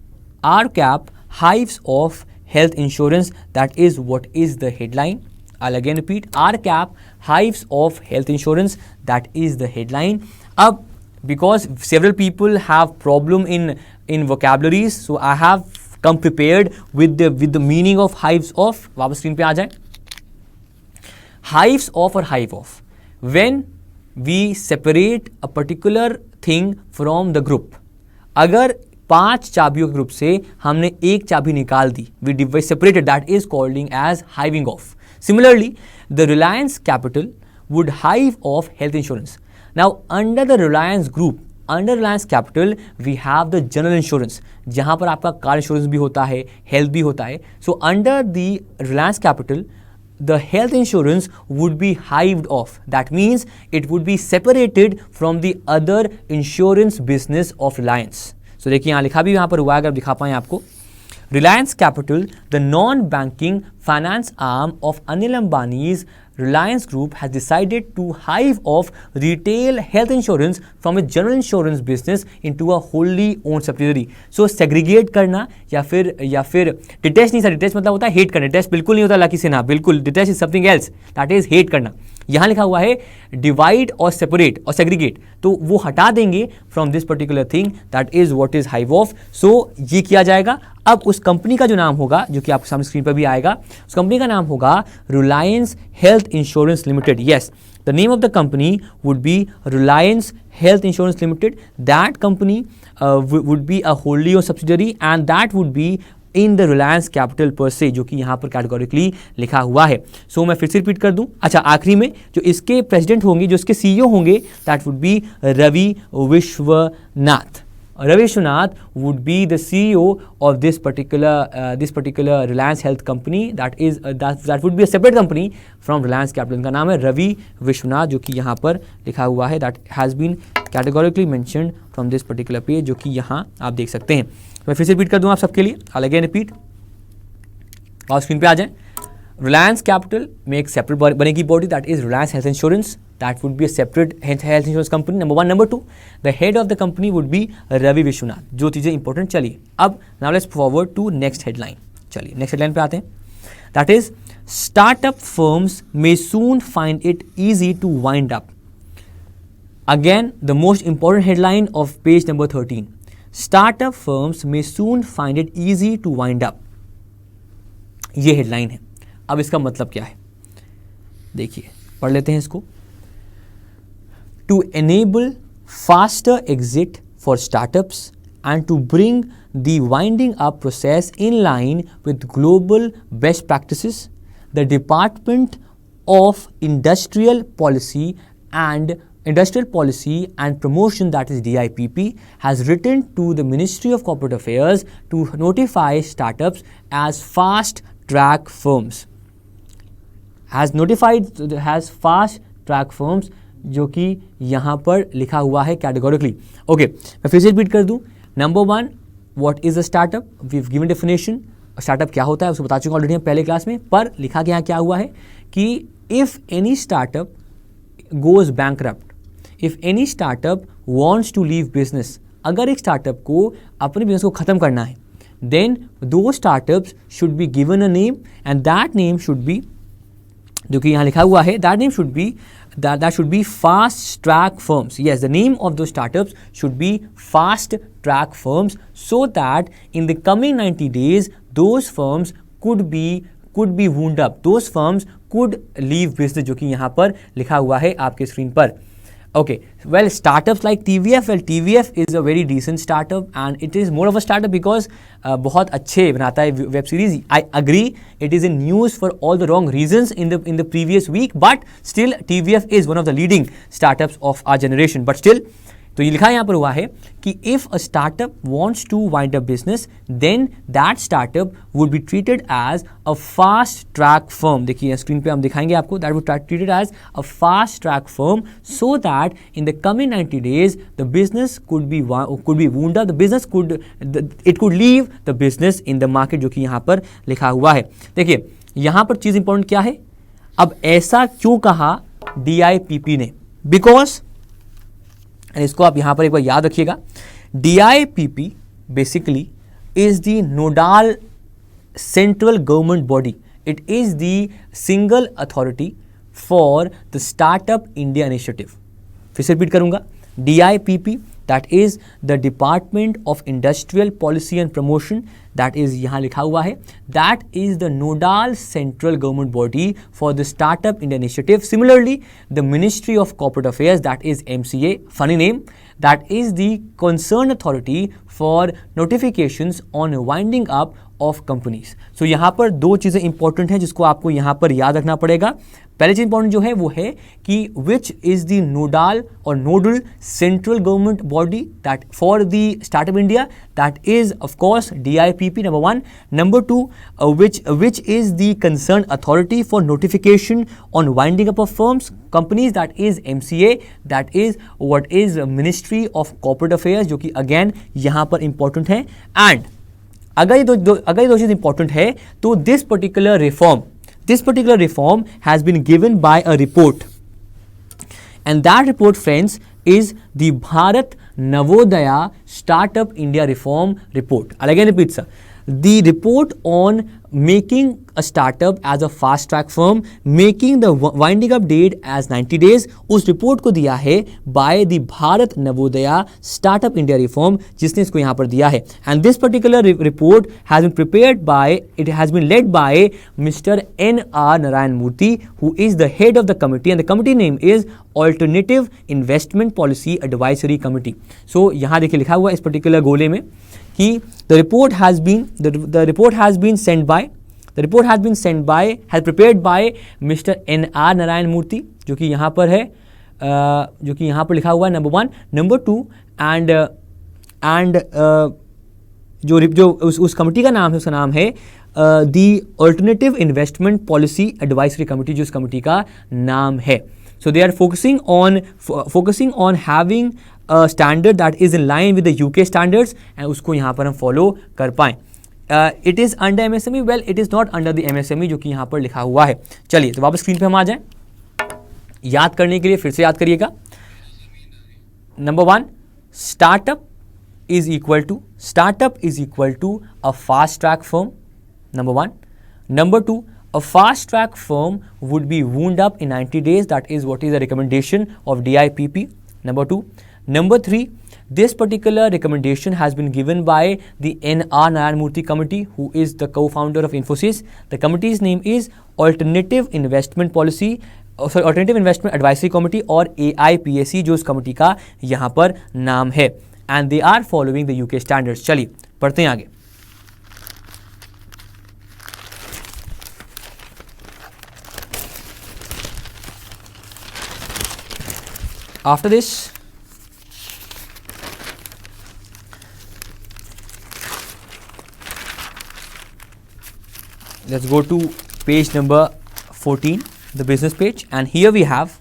RCAP hives of health insurance. That is what is the headline. I'll again repeat, RCAP hives of health insurance. That is the headline. Ab, because several people have problem in vocabularies, so I have come prepared with the meaning of hives of. वापस screen पे आ जाए. Hives of or hive of, when we separate a particular thing from the group. अगर 5 चाबियों के group से हमने एक चाबी निकाल दी, we separated, that is calling as hiving off. Similarly, the Reliance Capital would hive off health insurance. Now, under the Reliance Group, under Reliance Capital, we have the general insurance, जहाँ पर आपका car insurance भी होता है, health भी होता है. So, under the Reliance Capital, the health insurance would be hived off. That means it would be separated from the other insurance business of Reliance. So, देखिए यहाँ लिखा भी यहाँ पर हुआ है, अगर दिखा पाएँ आपको. Reliance Capital, the non-banking finance arm of Anil Ambani's Reliance Group, has decided to hive off retail health insurance from its general insurance business into a wholly owned subsidiary. So segregate करना या फिर detach नहीं, sir detach मतलब होता है hate करना. detach बिल्कुल नहीं होता लकी से ना, बिल्कुल detach is something else, that is hate करना. यहाँ लिखा हुआ है डिवाइड और सेपरेट और सेग्रीगेट, तो वो हटा देंगे from this particular thing, that is what is hive off. So ये किया जाएगा. अब उस कंपनी का जो नाम होगा, जो कि आपके सामने स्क्रीन पर भी आएगा, उस कंपनी का नाम होगा Reliance health insurance limited. Yes, the name of the company would be Reliance health insurance limited. That company would be a wholly owned subsidiary and that would be in the Reliance capital per se, जो कि यहाँ पर categorically लिखा हुआ है. सो मैं फिर से रिपीट कर दूं. अच्छा, आखिरी में जो इसके प्रेसिडेंट होंगे, जो इसके सीईओ होंगे, that would be Ravi Vishwanath. Ravi Vishwanath would be the CEO of this particular Reliance Health company. That would be a separate company from Reliance Capital. इनका नाम है रवि विश्वनाथ, जो कि यहाँ पर लिखा हुआ है. That has been categorically mentioned from this particular page, जो कि यहाँ आप देख सकते हैं. मैं फिर से रिपीट कर दूँ आप सबके लिए. I'll again repeat. और स्क्रीन पे आ जाए. Reliance Capital में एक सेपरेट बनेगी body, that is Reliance Health Insurance. That would be a separate health insurance company. Number 1. Number 2, the head of the company would be Ravi Vishwanath. जो चीज़ें important. चलिए अब now let's forward to next headline. चलिए next headline पे आते हैं. That is, startup firms may soon find it easy to wind up. Again, the most important headline of page number 13. Startup firms may soon find it easy to wind up. ये headline है. अब इसका मतलब क्या है, देखिए पढ़ लेते हैं इसको. To enable faster exit for startups and to bring the winding up process in line with global best practices, the Department of Industrial Policy and Promotion, that is DIPP, has written to the Ministry of Corporate Affairs to notify startups as fast track firms. has fast track firms, जो कि यहाँ पर लिखा हुआ है categorically. Okay, मैं फिर से रिपीट कर दूँ. Number 1, what is a startup. We have given definition. Startup क्या होता है उसको बता चुके ऑलरेडी हम पहले क्लास में, पर लिखा यहाँ क्या हुआ है कि if any startup goes bankrupt, if any startup wants to leave business, अगर एक स्टार्टअप को अपने बिजनेस को ख़त्म करना है, देन दो startups should be given a name and that name should be, जो कि यहाँ लिखा हुआ है, that name should be that should be fast track firms. Yes, the name of those startups should be fast track firms, so that in the coming 90 days those firms could be wound up, those firms could leave business, जो कि यहाँ पर लिखा हुआ है आपके screen पर. Okay, well, startups like TVF, TVF is a very decent startup and it is more of a startup because बहुत अच्छे बनाता है web series. I agree, it is in news for all the wrong reasons in the previous week, but still TVF is one of the leading startups of our generation. But still, तो ये लिखा यहाँ पर हुआ है कि if a startup wants to wind up business then that startup would be treated as a fast track firm. देखिए screen पे हम दिखाएंगे आपको, that would treated as a fast track firm so that in the coming 90 days the business could be wound up, the business could it could leave the business in the market, जो कि यहाँ पर लिखा हुआ है। देखिए यहाँ पर चीज इंपॉर्टेंट क्या है, अब ऐसा क्यों कहा DIPP ने, बिकॉज इसको आप यहां पर एक बार याद रखिएगा, DIPP basically is the nodal central government body, it is the single authority for the startup India initiative. फिर से रिपीट करूंगा, DIPP that is the Department of Industrial Policy and Promotion, that is यहाँ लिखा हुआ है, that is the nodal central government body for the Startup India Initiative. Similarly, the Ministry of Corporate Affairs, that is MCA, funny name, that is the concerned authority for notifications on winding up of companies. So यहाँ पर दो चीज़ें important हैं जिसको आपको यहाँ पर याद रखना पड़ेगा। पहले चीज इंपॉर्टेंट जो है वो है कि विच इज द नोडाल और nodal central government body that for the startup India, that is of course DIPP, number one. Number to, which is the concern authority for notification on winding up of firms companies, that is MCA, that is what is ministry of corporate affairs, जो कि again यहाँ पर important है। And अगर ये दो चीज important है तो this particular reform has been given by a report, and that report, friends, is the Bharat Navodaya Startup India Reform Report. I'll again repeat, sir. The report on making a startup as a fast track firm, making the winding up date as 90 days, उस report को दिया है by the Bharat Navodaya startup India reform, जिसने इसको यहाँ पर दिया है। And this particular report has been prepared by, it has been led by Mr. N.R. Narayan Murthy, who is the head of the committee, and the committee name is Alternative Investment Policy Advisory Committee. So यहाँ देखिए लिखा हुआ इस particular गोले में कि the report has been prepared by Mr. N.R. Narayan Murthy, जो कि यहाँ पर है, जो कि यहाँ पर लिखा हुआ है number one. Number two, and जो उस कमिटी का नाम है, उसका नाम है the alternative investment policy advisory committee, जो उस कमिटी का नाम है। So they are focusing on having a standard that is in line with the UK standards, and उसको यहाँ पर हम फॉलो कर पाएं। It is under MSME, well it is not under the MSME, जो कि यहाँ पर लिखा हुआ है। चलिए तो वापस स्क्रीन पे हम आ जाएं। याद करने के लिए फिर से याद करिएगा, number one, startup is equal to a fast track firm, number one. Number two, a fast track firm would be wound up in 90 days, that is what is the recommendation of DIPP, number two. Number three, this particular recommendation has been given by the N.R. Narayan Murthy committee, who is the co-founder of Infosys. The committee's name is Alternative Investment Advisory Committee, और AIPAC जो उस committee का यहाँ पर नाम है, and they are following the UK standards. चलिए पढ़ते हैं आगे। After this, let's go to page number 14, the business page, and here we have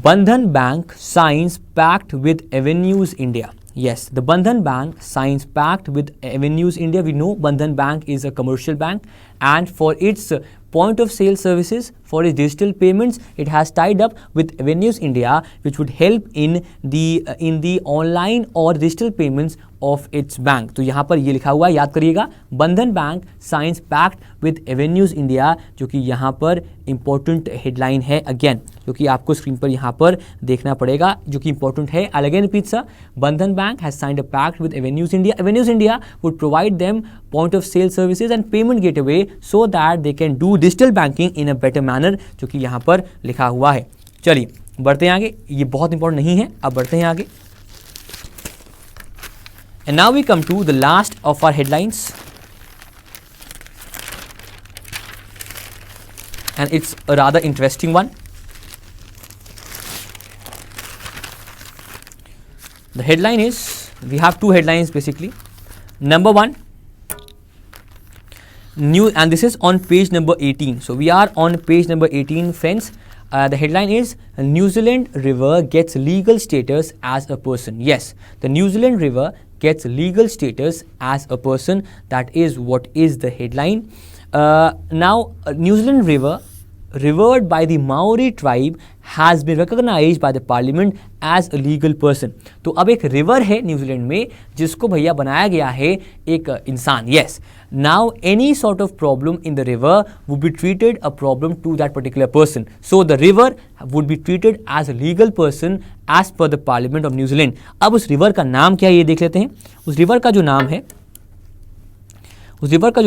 Bandhan Bank signs pact with Avenues India. Yes, the Bandhan Bank signs pact with Avenues India. We know Bandhan Bank is a commercial bank, and for its point of sale services, for its digital payments, it has tied up with Avenues India, which would help in the online or digital payments of its bank. तो यहाँ पर ये लिखा हुआ है, याद करिएगा, Bandhan bank signs pact with Avenues India, जो कि यहाँ पर इंपॉर्टेंट हेडलाइन है अगेन, जो कि आपको स्क्रीन पर यहाँ पर देखना पड़ेगा, जो कि इंपॉर्टेंट है। I'll again repeat, sir. Bandhan Bank has signed a pact with Avenues India. Avenues India would provide them point of sale services and payment gateway so that they can do digital banking in a better manner, जो कि यहाँ पर लिखा हुआ है। चलिए बढ़ते हैं आगे, ये बहुत इंपॉर्टेंट नहीं है, अब बढ़ते हैं आगे। And now we come to the last of our headlines, and it's a rather interesting one. The headline is, we have two headlines basically. Number one, new, and this is on page number 18. So we are on page number 18, friends. The headline is, New Zealand river gets legal status as a person. Yes, the New Zealand river gets legal status as a person. That is what is the headline. Now, New Zealand river, revered by the Maori tribe, has been recognized by the parliament as a legal person. तो अब एक river है New Zealand में जिसको भैया बनाया गया है एक इंसान. Yes, now any sort of problem in the river would be treated a problem to that particular person. So the river would be treated as a legal person as per the parliament of New Zealand. अब उस river का नाम क्या है ये देख लेते हैं. उस रिवर का जो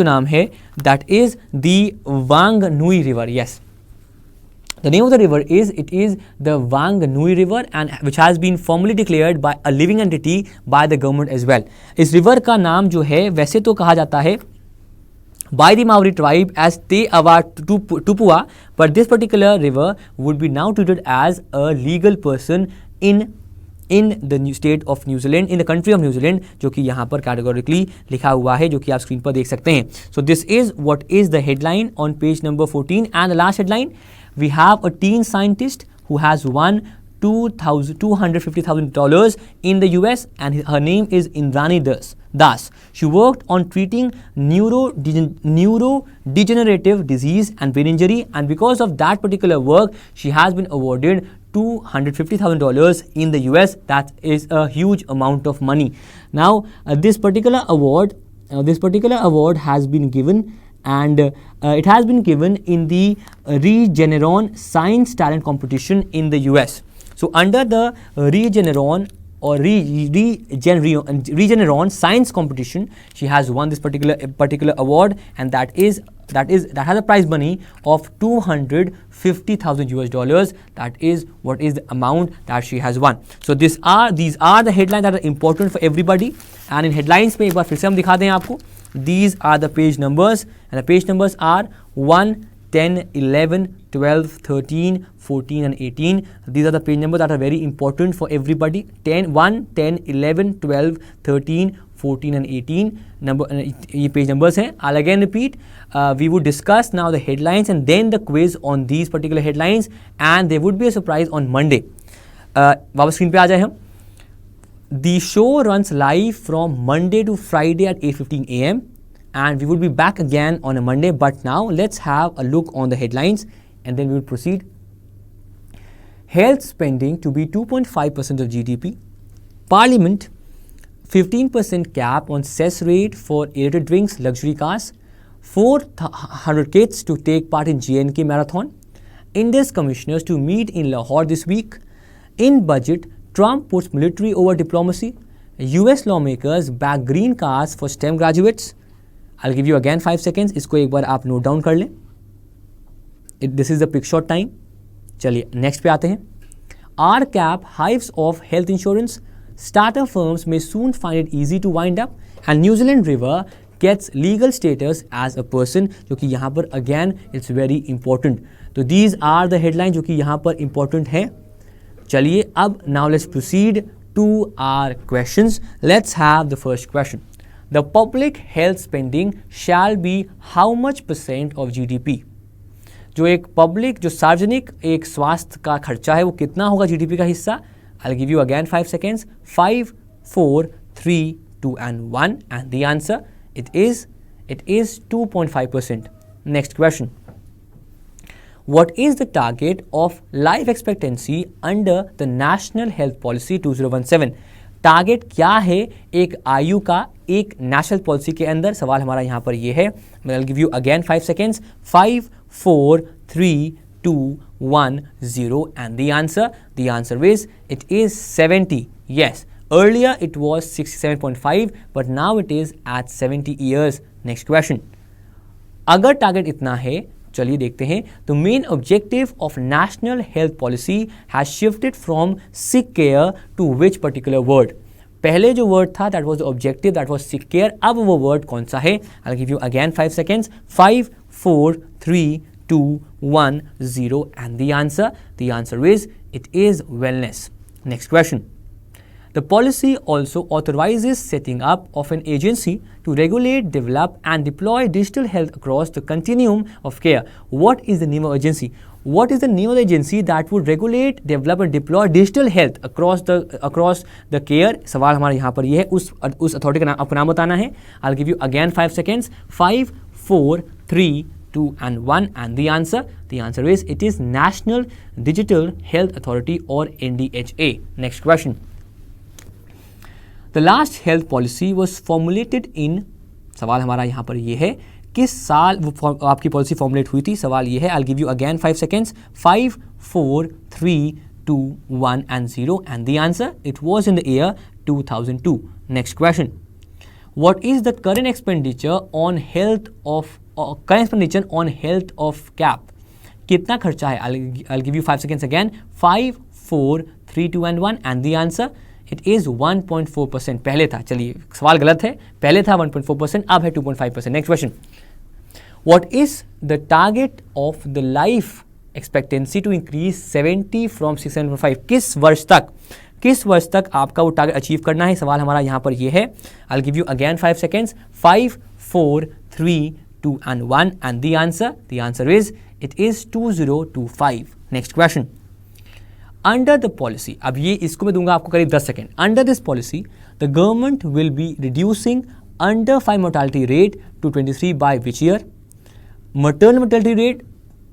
नाम है that is the Wanganui River. Yes, the name of the river is, it is the Wanganui River, and which has been formally declared by a living entity by the government as well. इस river का नाम जो है वैसे तो कहा जाता है by the Maori tribe as Te Awa Tupua, but this particular river would be now treated as a legal person in the new state of New Zealand, in the country of New Zealand, जो कि यहाँ पर categorically लिखा हुआ है, जो कि आप स्क्रीन पर देख सकते हैं. So this is what is the headline on page number 14, and the last headline, we have a teen scientist who has won $250,000 in the US, and her name is Indrani Das. She worked on treating neurodegenerative disease and brain injury, and because of that particular work, she has been awarded $250,000 in the US. That is a huge amount of money. Now, this particular award has been given, and it has been given in the Regeneron Science Talent Competition in the US. So under the Regeneron or Regeneron Science Competition, she has won this particular award, and that has a prize money of $250,000. That is what is the amount that she has won. So these are the headlines that are important for everybody. And in headlines पे एक बार फिर से हम दिखा दें आपको. These are the page numbers, and the page numbers are 1, 10, 11, 12, 13, 14 and 18. These are the page numbers that are very important for everybody. 1, 10, 11, 12, 13, 14 and 18 ये page numbers हैं. I'll again repeat. We would discuss now the headlines and then the quiz on these particular headlines, and there would be a surprise on Monday. वापस screen पे आ जाए हम. The show runs live from Monday to Friday at 8:15 a.m. and we will be back again on a Monday. But now let's have a look on the headlines and then we will proceed. Health spending to be 2.5% of GDP. Parliament 15% cap on cess rate for aerated drinks, luxury cars. 400 kids to take part in J&K marathon. India's commissioners to meet in Lahore this week. In budget, Trump puts military over diplomacy. US lawmakers back green cards for STEM graduates. I'll give you again 5 seconds. इसको एक बार आप note down कर लें. This is the pick short time. चलिए next पे आते हैं. RCAP hives off health insurance. Startup firms may soon find it easy to wind up. And New Zealand river gets legal status as a person, जो कि यहाँ पर again it's very important. तो these are the headlines जो कि यहाँ पर important हैं. चलिए अब now let's proceed to our questions. Let's have the first question. The public health spending shall be how much % of GDP? जो एक पब्लिक जो सार्वजनिक एक स्वास्थ्य का खर्चा है वो कितना होगा जीडीपी का हिस्सा. I'll give you again 5 seconds. 5, 4, 3, 2 and 1, and the answer it is 2.5%. Next question. What is the target of life expectancy under the National Health Policy 2017? Target क्या है एक आयु का एक नेशनल पॉलिसी के अंदर. सवाल हमारा यहाँ पर ये है. I'll give you again 5 seconds. 5, 4, 3, 2, 1, 0, and the answer is it is 70. Yes, earlier it was 67.5, but now it is at 70 years. Next question. अगर टारगेट इतना है, चलिए देखते हैं. तो main objective of national health policy has shifted from sick care to which particular word. पहले जो word था that was the objective, that was sick care. अब वो वर्ड कौन सा है? I will give you again 5 seconds. 5, 4, 3, 2, 1, 0, and the answer is it is wellness. Next question. The policy also authorizes setting up of an agency to regulate, develop and deploy digital health across the continuum of care. What is the name of agency? What is the name of the agency that would regulate, develop and deploy digital health across the care? सवाल हमारा यहाँ पर ये है, उस authority का नाम आपको नाम बताना है. I'll give you again 5 seconds. 5, 4, 3, 2 and 1 and the answer is it is National Digital Health Authority or NDHA. Next question. The last health policy was formulated in, सवाल हमारा यहाँ पर ये है, किस साल वो आपकी पॉलिसी फॉर्मुलेट हुई थी? सवाल ये है. I'll give you again 5 seconds. 5, 4, 3, 2, 1 and 0 and the answer, it was in the year 2002. Next question. What is the current expenditure on health of CAP? कितना खर्चा है? I'll give you 5 seconds again. 5, 4, 3, 2 and 1 and the answer, it is 1.4%. पहले था, चलिए सवाल गलत है, पहले था 1.4%, अब है 2.5%. Next question. What is the target of the life expectancy to increase 70 from 605? किस वर्ष तक आपका वो टारगेट अचीव करना है? सवाल हमारा यहाँ पर ये है. I'll give you again 5 seconds. 5, 4, 3, 2 and 1 and the answer is it is 2025. Next question. Under the policy, अब ये इसको मैं दूंगा आपको करीब 10 second. Under this policy, the government will be reducing under 5 mortality rate to 23 by which year? Maternal mortality rate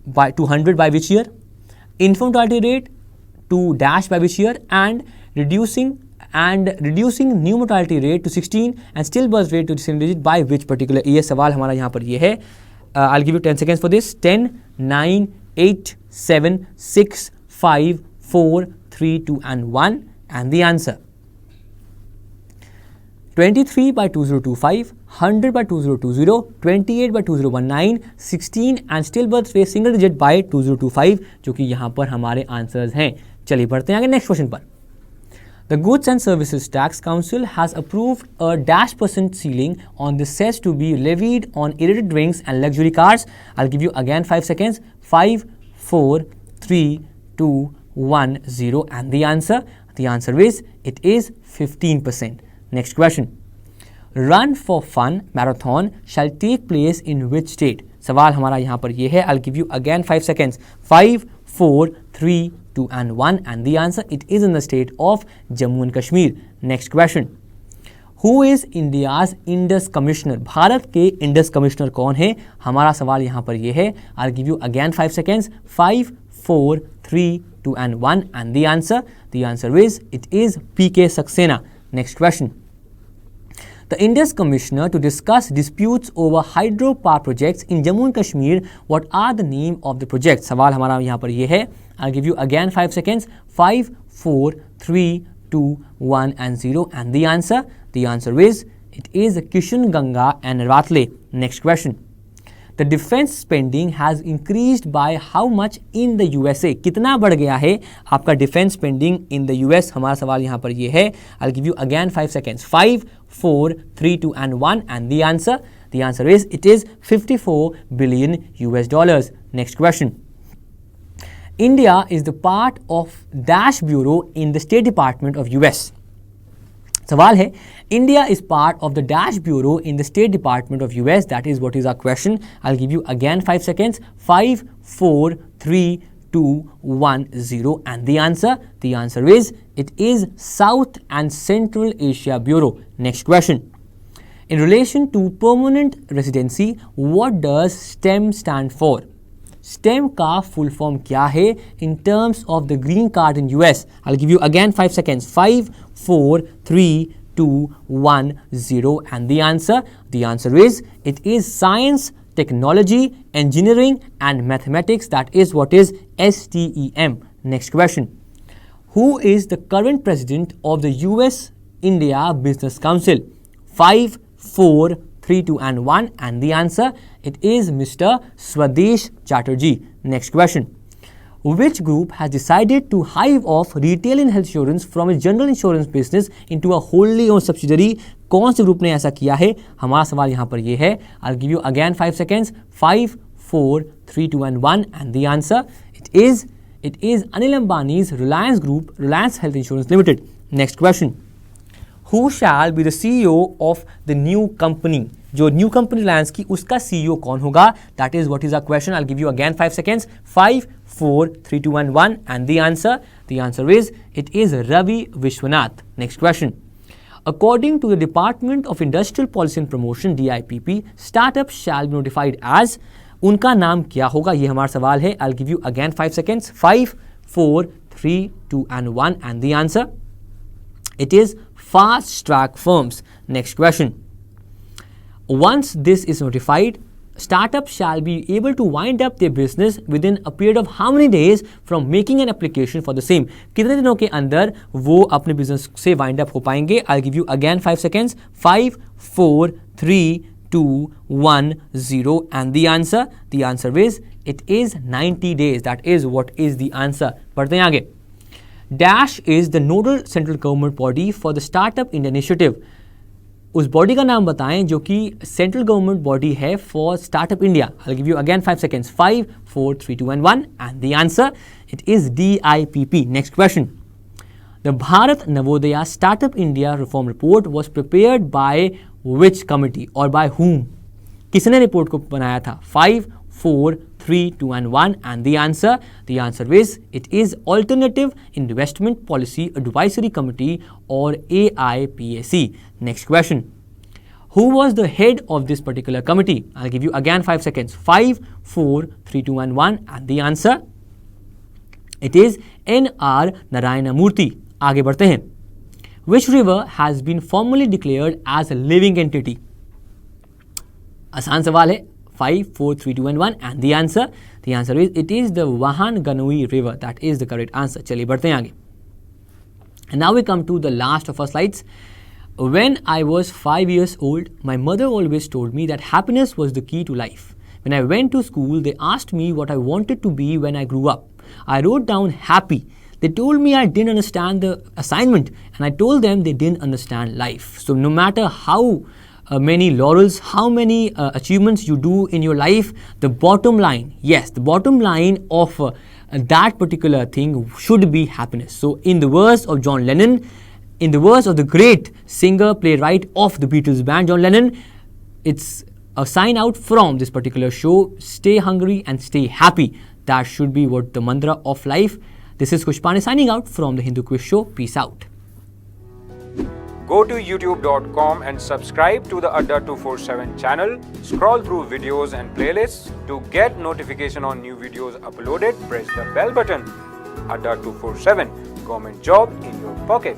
by 200 by which year? Infant mortality rate to dash by which year? And reducing new mortality rate to 16 and stillbirth rate to single digit by which particular year? सवाल हमारा यहाँ पर ये है. I'll give you 10 seconds for this. 10, 9, 8, 7, 6, 5, 4, 3, 2 and 1 and the answer. 23 by 2025, 100 by 2020, 28 by 2019, 16 and stillbirth rate single digit by 2025, जो कि यहाँ पर हमारे आंसर्स हैं. चलिए बढ़ते हैं आगे नेक्स्ट क्वेश्चन पर. The Goods and Services Tax Council has approved a -% ceiling on the cess to be levied on aerated drinks and luxury cars. I'll give you again 5 seconds. 5, 4, 3, 2, 1, 0 and the answer is it is 15%. Next question. Run for Fun marathon shall take place in which state? सवाल हमारा यहाँ पर ये है. I'll give you again 5 seconds. 5, 4, 3, 2 and 1 and the answer, it is in the state of Jammu and Kashmir. Next question. Who is India's Indus Commissioner? Bharat के Indus commissioner कौन है? हमारा सवाल यहाँ पर ये है. I'll give you again 5 seconds. 5, 4, 3, 2 and 1 and the answer is it is PK Saxena. Next question. The Indus Commissioner to discuss disputes over hydropower projects in Jammu and Kashmir, what are the name of the project? सवाल हमारा यहाँ पर ये है. I'll give you again 5 seconds. 5, 4, 3, 2, 1 and 0 and the answer is it is Kishan Ganga and Ratle. Next question. The defense spending has increased by how much in the USA? कितना बढ़ गया है आपका defense spending in the US? हमारा सवाल यहाँ पर ये है. I'll give you again 5 seconds. 5, 4, 3, 2 and 1 and the answer is it is $54 billion US. Next question. India is the part of Dash Bureau in the State Department of US. सवाल है, India is part of the Dash Bureau in the State Department of US. That is what is our question. I'll give you again 5 seconds. 5, 4, 3, 2, 1, 0 and the answer is it is South and Central Asia Bureau. Next question. In relation to permanent residency, what does STEM stand for? STEM का full form क्या है in terms of the green card in US? I'll give you again 5 seconds. 5, 4, 3, 2, 1, 0 and the answer is it is Science, Technology, Engineering and Mathematics. That is what is STEM. Next question. Who is the current president of the US-India Business Council? 5, 4, 3, 2 and 1 and the answer, it is Mr. Swadesh Chatterjee. Next question. Which group has decided to hive off retail and health insurance from its general insurance business into a wholly owned subsidiary? कौन से group ने ऐसा किया है? हमारा सवाल यहाँ पर ये है. I'll give you again 5 seconds. 5, 4, 3, 2 and 1 and the answer, it is Anil Ambani's Reliance Group, Reliance Health Insurance Limited. Next question. Who shall be the CEO of the new company? जो न्यू कंपनी रिलायंस की उसका CEO कौन होगा? That is what is our question. I'll give you again 5 seconds. 5, 4, 3, 2, 1, and the answer is it is Ravi Vishwanath. Next question. According to the Department of Industrial Policy and Promotion DIPP, startups shall be notified as उनका नाम क्या होगा? ये हमारा सवाल है. I'll give you again 5 seconds. 5, 4, 3, 2, and 1, and the answer it is fast track firms. Next question. Once this is notified, startups shall be able to wind up their business within a period of how many days from making an application for the same? कितने दिनों के अंदर वो अपने business से wind up हो पाएंगे? I'll give you again 5 seconds. 5, 4, 3, 2, 1, 0, and the answer is it is 90 days. That is what is the answer. बढ़ते हैं आगे. Dash is the nodal central government body for the Startup India Initiative. उस body का नाम बताएं जो कि central government body है for startup India. I'll give you again 5 seconds. 5, 4, 3, 2, and 1, and the answer it is DIPP. Next question. The Bharat Navodaya Startup India Reform Report was prepared by which committee or by whom? किसने report को बनाया था? 5, 4, 3, 2, and 1, and the answer is it is Alternative Investment Policy Advisory Committee or AIPAC. Next question. Who was the head of this particular committee? I'll give you again 5 seconds. 5, 4, 3, 2, and 1, and the answer it is N.R. Narayana Murthy. आगे बढ़ते हैं. Which river has been formally declared as a living entity? आसान सवाल है. 5, 4, 3, 2, and 1, and the answer is it is the Vahanganui River. That is the correct answer. चलिए बढ़ते हैं आगे. And now we come to the last of our slides. When I was 5 years old, my mother always told me that happiness was the key to life. When I went to school, they asked me what I wanted to be when I grew up. I wrote down happy. They told me I didn't understand the assignment, and I told them they didn't understand life. So no matter how many laurels, how many achievements you do in your life, the bottom line, yes, the bottom line of that particular thing should be happiness. So in the words of John Lennon, in the words of the great singer, playwright of the Beatles band, John Lennon, it's a sign out from this particular show. Stay hungry and stay happy. That should be what the mantra of life. This is Kushpani signing out from the Hindu Quiz Show. Peace out. Go to youtube.com and subscribe to the Adda 247 channel. Scroll through videos and playlists. To get notification on new videos uploaded, press the bell button. Adda 247, government job in your pocket.